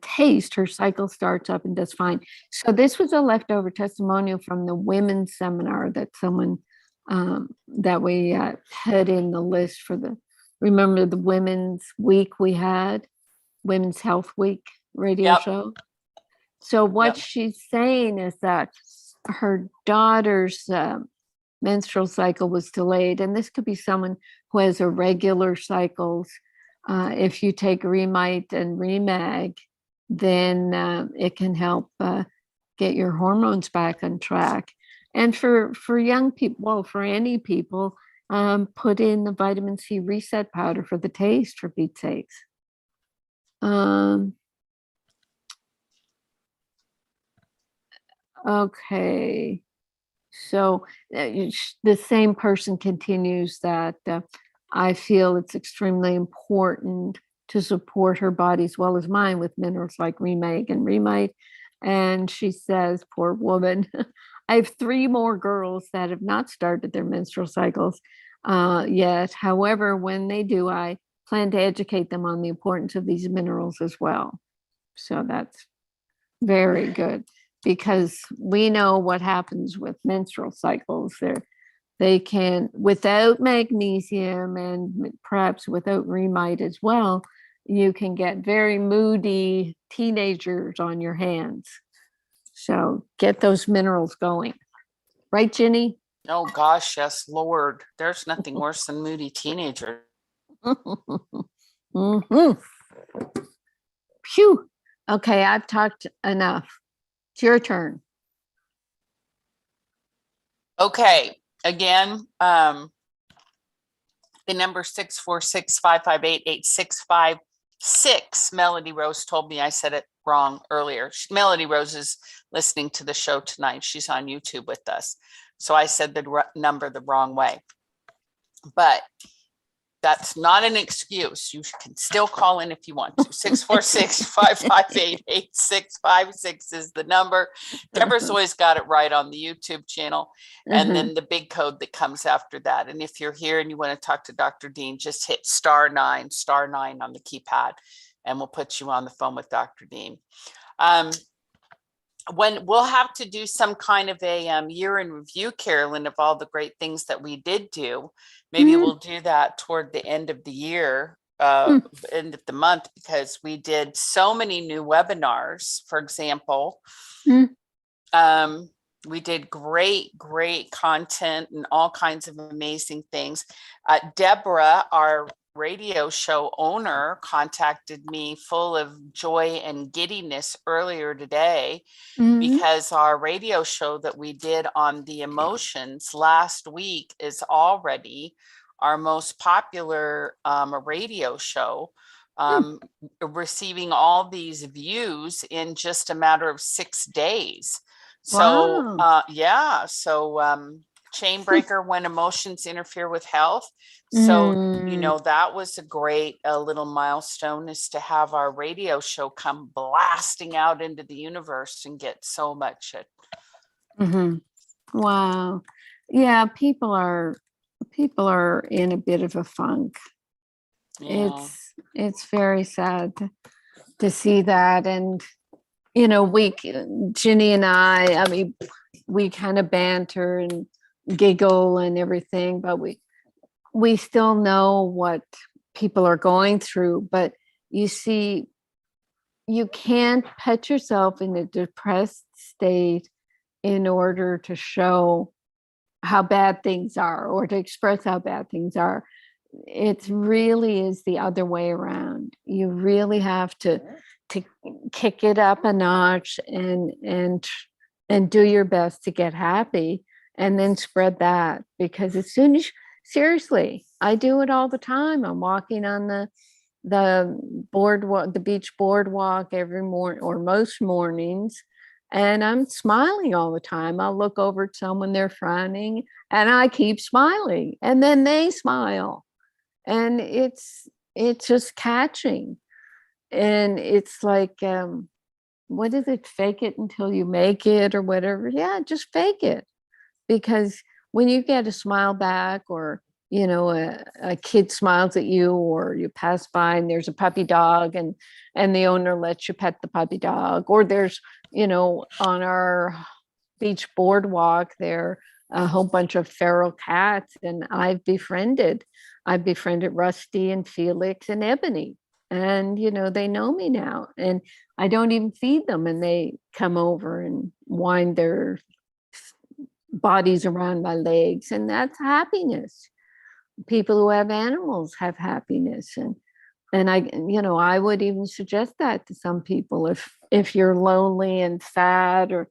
taste, her cycle starts up and does fine. So this was a leftover testimonial from the women's seminar that someone that we had in the list for remember the Women's Week we had, Women's Health Week radio show. So what she's saying is that her daughter's menstrual cycle was delayed, and this could be someone who has irregular cycles. If you take Remite and Remag, then it can help get your hormones back on track. And for young people, well, for any people, put in the vitamin C reset powder for the taste, for Pete's sakes. Okay. So the same person continues that I feel it's extremely important to support her body as well as mine with minerals like Remag and Remite. And she says, poor woman, I have 3 more girls that have not started their menstrual cycles yet. However, when they do, I plan to educate them on the importance of these minerals as well. So that's very good, because we know what happens with menstrual cycles. They can, without magnesium and perhaps without Remite as well, you can get very moody teenagers on your hands. So get those minerals going. Right, Ginny? Oh gosh, yes, Lord. There's nothing worse than moody teenagers. Mm-hmm. Phew. Okay, I've talked enough. It's your turn. Okay, again, the number 646-558-8656. Melody Rose told me I said it wrong earlier. Melody Rose is listening to the show tonight. She's on YouTube with us. So I said the number the wrong way. But that's not an excuse. You can still call in if you want to. 646-558-8656 is the number. Deborah's always got it right on the YouTube channel. And then the big code that comes after that. And if you're here and you want to talk to Dr. Dean, just hit *9 on the keypad, and we'll put you on the phone with Dr. Dean. When we'll have to do some kind of a year in review, Carolyn, of all the great things that we did do. Maybe we'll do that toward the end of the year, end of the month, because we did so many new webinars. For example, we did great content and all kinds of amazing things. Deborah, our radio show owner, contacted me full of joy and giddiness earlier today because our radio show that we did on the emotions last week is already our most popular radio show, receiving all these views in just a matter of 6 days. So chain breaker when emotions interfere with health. So, you know, that was a great little milestone, is to have our radio show come blasting out into the universe and get so much. Wow. Yeah, people are in a bit of a funk. Yeah. It's very sad to see that. And, you know, Ginny and I mean, we kind of banter and giggle and everything, but we still know what people are going through. But you see, you can't put yourself in a depressed state in order to show how bad things are or to express how bad things are. It really is the other way around. You really have to kick it up a notch and do your best to get happy, and then spread that. Because as soon as, seriously, I do it all the time. I'm walking on the boardwalk, the beach boardwalk every morning or most mornings, and I'm smiling all the time. I'll look over at someone, they're frowning, and I keep smiling, and then they smile, and it's just catching. And it's like, what is it? Fake it until you make it, or whatever. Yeah, just fake it. Because when you get a smile back, or a kid smiles at you, or you pass by and there's a puppy dog and the owner lets you pet the puppy dog, or there's on our beach boardwalk there a whole bunch of feral cats, and I've befriended Rusty and Felix and Ebony, and they know me now, and I don't even feed them, and they come over and wind their bodies around my legs, and that's happiness. People who have animals have happiness, and I would even suggest that to some people. If you're lonely and sad, or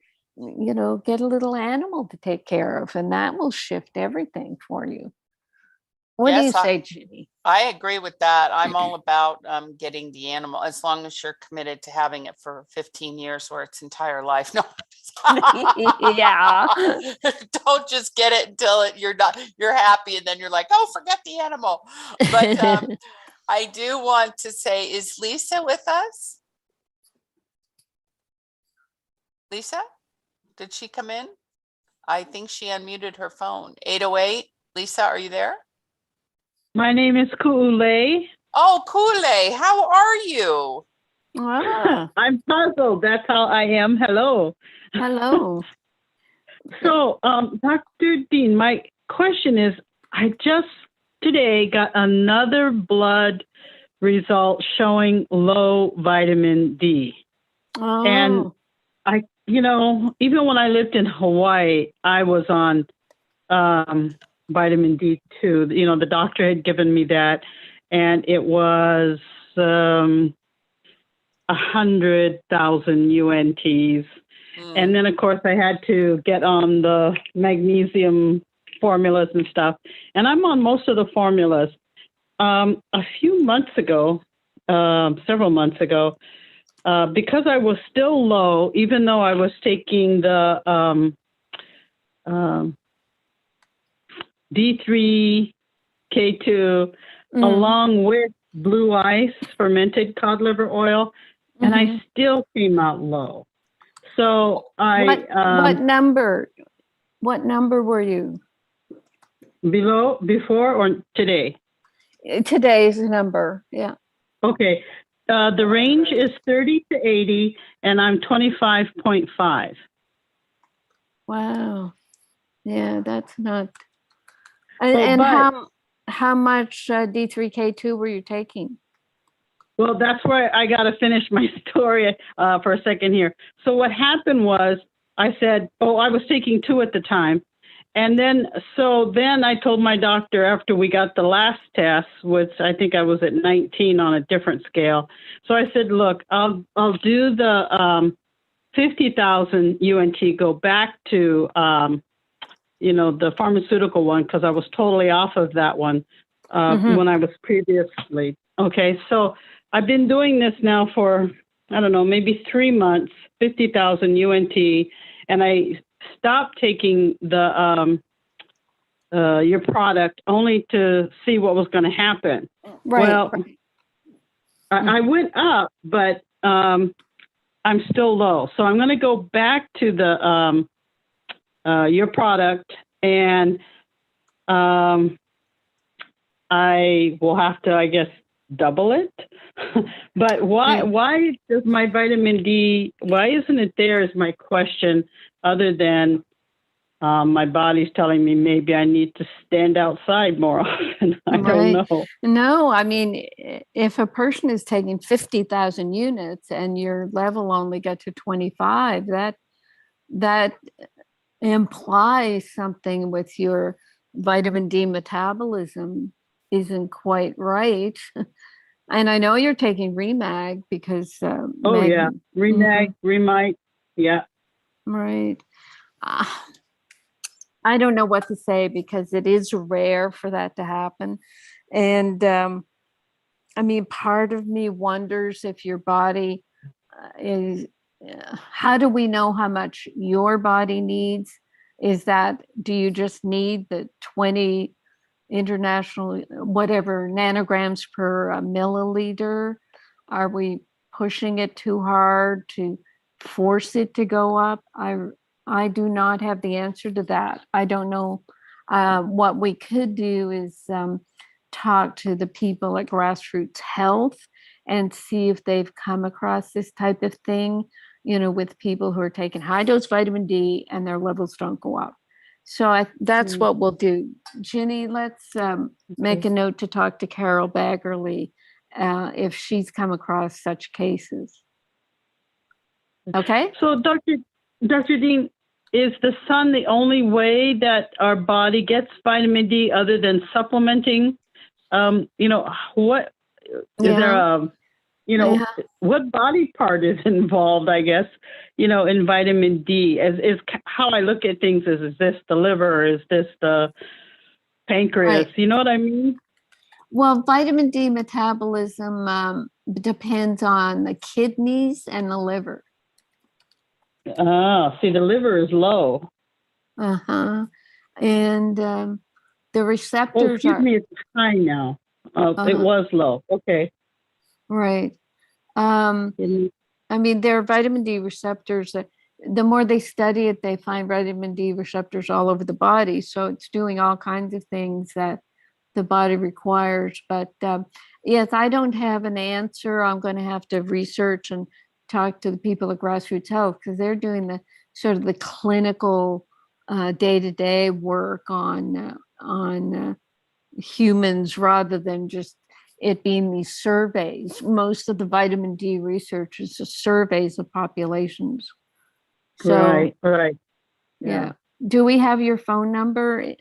get a little animal to take care of, and that will shift everything for you. What do you say, Ginny? I agree with that. I'm all about getting the animal, as long as you're committed to having it for 15 years or its entire life. No. Yeah. Don't just get it until you're happy, and then you're like, oh, forget the animal. But I do want to say, is Lisa with us? Lisa, did she come in? I think she unmuted her phone. 808. Lisa, are you there? My name is Kule. Oh, Kule, how are you? I'm puzzled. That's how I am. Hello. Hello. So, Dr. Dean, my question is, I just today got another blood result showing low vitamin D. Oh. And I, even when I lived in Hawaii, I was on vitamin D2. The doctor had given me that, and it was 100,000 UNTs. And then, of course, I had to get on the magnesium formulas and stuff. And I'm on most of the formulas. A few months ago, several months ago, because I was still low, even though I was taking the D3K2 along with blue ice, fermented cod liver oil, and I still came out low. So what number were you? Before or today? Today's number, yeah. Okay. The range is 30 to 80, and I'm 25.5. Wow. Yeah, that's not. And how much D3K2 were you taking? Well, that's where I got to finish my story for a second here. So what happened was I said, I was taking 2 at the time. And then I told my doctor after we got the last test, which I think I was at 19 on a different scale. So I said, look, I'll do the 50,000 UNT, go back to, the pharmaceutical one, because I was totally off of that one when I was previously. Okay, so I've been doing this now for, I don't know, maybe 3 months, 50,000 UNT, and I stopped taking the your product only to see what was going to happen. Right. Well, I went up, but I'm still low. So I'm going to go back to the your product, and I will have to, I guess, double it. But why does my vitamin D, why isn't it there is my question, other than my body's telling me maybe I need to stand outside more often. I don't know. No, I mean, if a person is taking 50,000 units and your level only got to 25, that implies something with your vitamin D metabolism isn't quite right. And I know you're taking Remag because Remag, Remite, yeah. Right. I don't know what to say, because it is rare for that to happen. And I mean, part of me wonders if your body is, how do we know how much your body needs? Do you just need the 20 international, whatever, nanograms per milliliter? Are we pushing it too hard to force it to go up? I do not have the answer to that. I don't know What we could do is talk to the people at Grassroots Health and see if they've come across this type of thing, with people who are taking high dose vitamin D and their levels don't go up. So that's what we'll do. Ginny, let's make a note to talk to Carol Baggerly if she's come across such cases. Okay? So Dr. Dean, is the sun the only way that our body gets vitamin D other than supplementing? What is there what body part is involved, I guess, in vitamin D? Is how I look at things is this the liver? Is this the pancreas? Right. You know what I mean? Well, vitamin D metabolism depends on the kidneys and the liver. See, the liver is low. And the receptors excuse me, it's high now. It was low. Okay. Right. I mean, there are vitamin D receptors that the more they study it, they find vitamin D receptors all over the body. So it's doing all kinds of things that the body requires. But yes, I don't have an answer. I'm going to have to research and talk to the people at Grassroots Health because they're doing the sort of the clinical day-to-day work on humans rather than just it being these surveys. Most of the vitamin D research is just surveys of populations. So, right. Yeah. Do we have your phone number?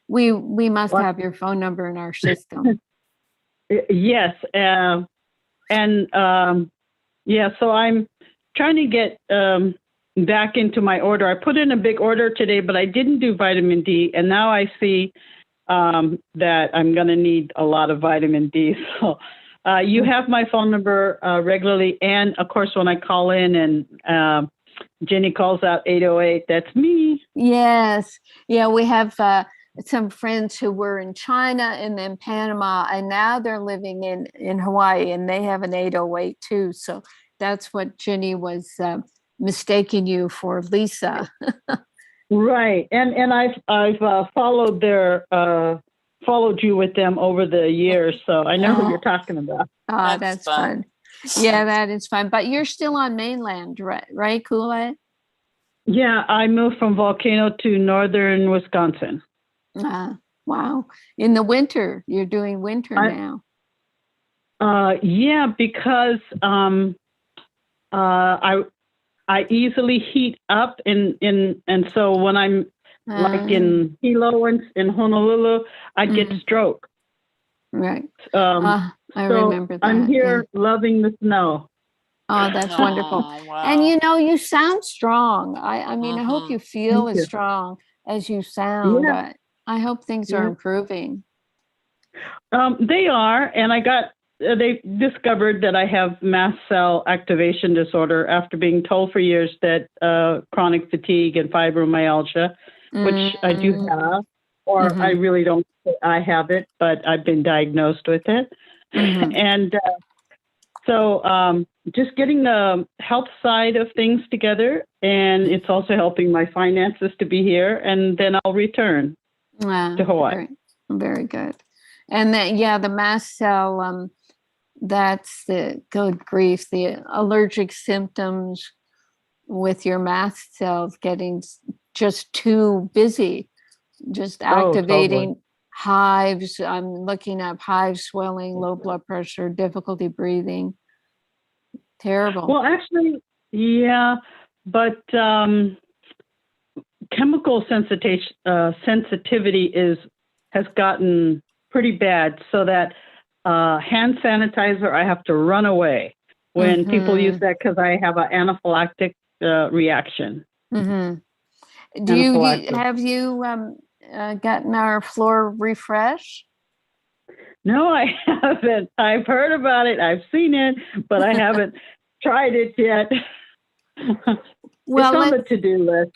We must have your phone number in our system. Yes. So I'm trying to get back into my order. I put in a big order today, but I didn't do vitamin D. And now I see that I'm going to need a lot of vitamin D. So you have my phone number regularly. And of course, when I call in and Jenny calls out 808, that's me. Yes. Yeah, we have some friends who were in China and then Panama, and now they're living in Hawaii, and they have an 808 too. So that's what Jenny was mistaking you for, Lisa. Right, and I've followed you with them over the years, so I know who you're talking about. Oh, that's fun. Yeah, that is fun. But you're still on mainland, right, Kool-Aid? Yeah, I moved from Volcano to northern Wisconsin. Wow. In the winter, you're doing winter now. Yeah, because I easily heat up and so when I'm like in Hilo and in Honolulu, I get stroke. Right. I remember that. I'm here loving the snow. Oh, that's wonderful. Wow. And you sound strong. I mean, I hope you feel as strong as you sound. Yeah. I hope things are improving. They are, and they discovered that I have mast cell activation disorder after being told for years that chronic fatigue and fibromyalgia, which I do have, or I really don't say I have it, but I've been diagnosed with it. And so just getting the health side of things together, and it's also helping my finances to be here, and then I'll return to Hawaii. Very good. And then, the mast cell, that's the good grief, the allergic symptoms with your mast cells getting just too busy, just activating hives. I'm looking up hive swelling, low blood pressure, difficulty breathing. Terrible. Well, actually, yeah, but chemical sensitivity has gotten pretty bad, so that hand sanitizer, I have to run away when people use that because I have an anaphylactic reaction. Have you gotten our floor refresh? No, I haven't. I've heard about it. I've seen it, but I haven't tried it yet. Well, it's on the to-do list.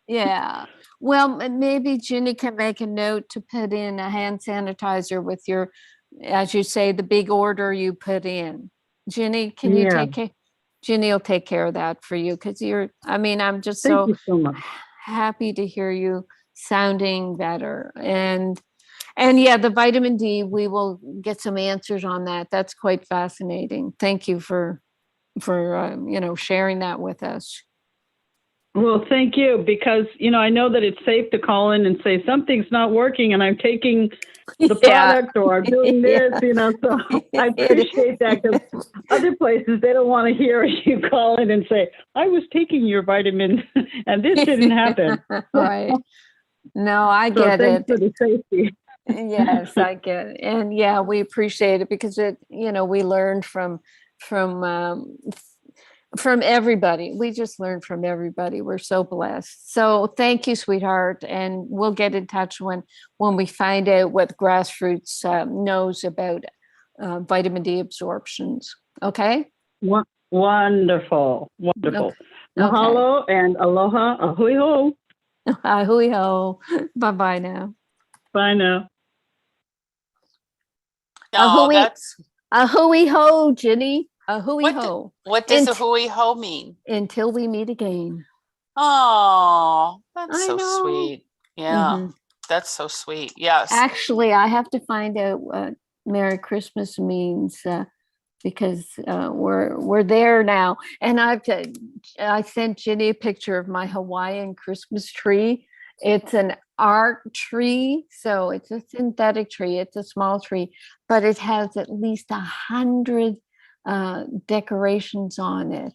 Yeah. Well, maybe Ginny can make a note to put in a hand sanitizer with your, as you say, the big order you put in. Ginny, can you take care? Ginny will take care of that for you because I'm just so much. Happy to hear you sounding better. And yeah, the vitamin D, we will get some answers on that. That's quite fascinating. Thank you for sharing that with us. Well, thank you, because, I know that it's safe to call in and say something's not working and I'm taking the product or I'm doing this, so I appreciate that, because other places, they don't want to hear you call in and say, I was taking your vitamin and this didn't happen. Right. No, I get it. For the safety. Yes, I get it. And yeah, we appreciate it because we learned from everybody. We just learned from everybody. We're so blessed. So thank you, sweetheart. And we'll get in touch when we find out what Grassroots knows about vitamin D absorptions. Okay? Wonderful. Okay. Mahalo and aloha. Ahui ho. Ahui ho. Bye-bye now. Bye now. No, that's... Ahui ho, Ginny. A hui ho. What does a hui ho mean? Until we meet again. Oh, that's so sweet. Yeah, that's so sweet. Yes. Actually, I have to find out what Merry Christmas means because we're there now. And I sent Ginny a picture of my Hawaiian Christmas tree. It's an art tree, so it's a synthetic tree. It's a small tree, but it has at least 100 decorations on it,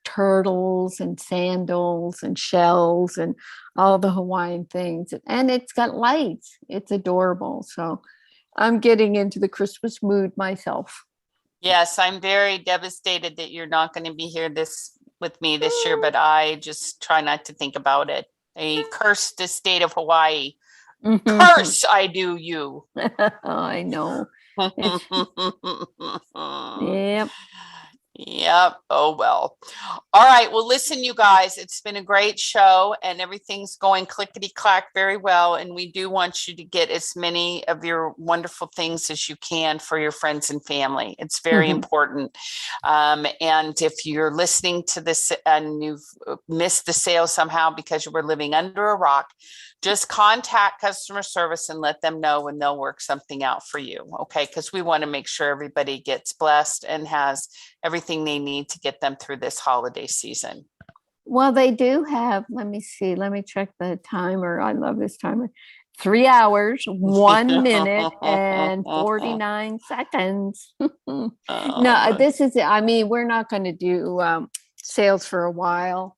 turtles and sandals and shells and all the Hawaiian things. And it's got lights. It's adorable. So I'm getting into the Christmas mood myself. Yes, I'm very devastated that you're not going to be here with me this year, but I just try not to think about it. I curse the state of Hawaii. Curse, I do you. I know. Yep. Yep. Oh, well. All right. Well, listen, you guys, it's been a great show and everything's going clickety clack very well. And we do want you to get as many of your wonderful things as you can for your friends and family. It's very important. And if you're listening to this and you've missed the sale somehow because you were living under a rock, just contact customer service and let them know and they'll work something out for you. Okay. Because we want to make sure everybody gets blessed and has everything they need to get them through this holiday season. Well, they do have, let me check the timer. I love this timer. 3 hours, 1 minute and 49 seconds. No, this is, we're not going to do sales for a while.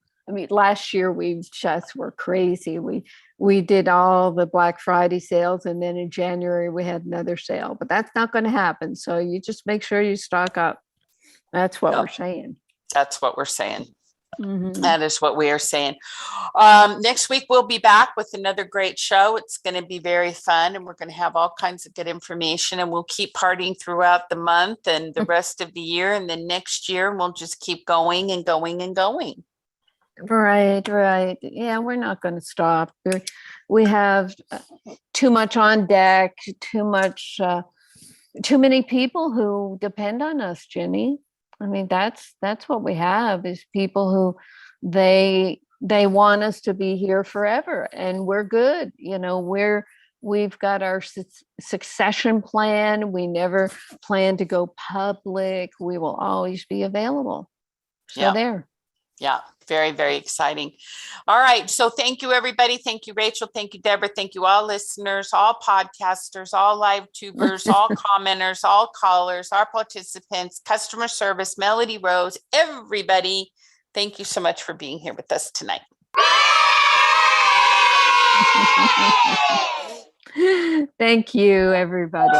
Last year we just were crazy. We did all the Black Friday sales, and then in January we had another sale, but that's not going to happen. So you just make sure you stock up. That's what we're saying. That's what we're saying. Mm-hmm. That is what we are saying. Next week, we'll be back with another great show. It's going to be very fun, and we're going to have all kinds of good information, and we'll keep partying throughout the month and the rest of the year. And then next year, we'll just keep going and going and going. Right. Yeah, we're not going to stop. We have too much on deck, too many people who depend on us, Ginny. That's what we have, is people who they want us to be here forever, and we're good. We've got our succession plan. We never plan to go public. We will always be available. So there. Yeah, very, very exciting. All right. So thank you, everybody. Thank you, Rachel. Thank you, Deborah. Thank you, all listeners, all podcasters, all live tubers, all commenters, all callers, our participants, customer service, Melody Rose, everybody. Thank you so much for being here with us tonight. Thank you, everybody.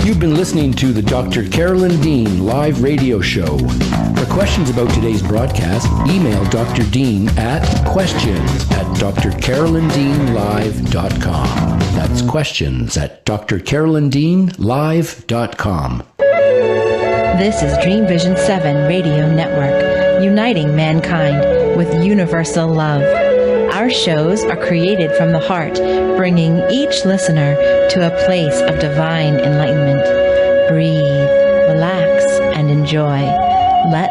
You've been listening to the Dr. Carolyn Dean live radio show. For questions about today's broadcast, email Dr. Dean at questions@drcarolyndeanlive.com. That's questions@drcarolyndeanlive.com. This is Dream Vision 7 Radio Network, uniting mankind with universal love. Our shows are created from the heart, bringing each listener to a place of divine enlightenment. Breathe, relax, and enjoy.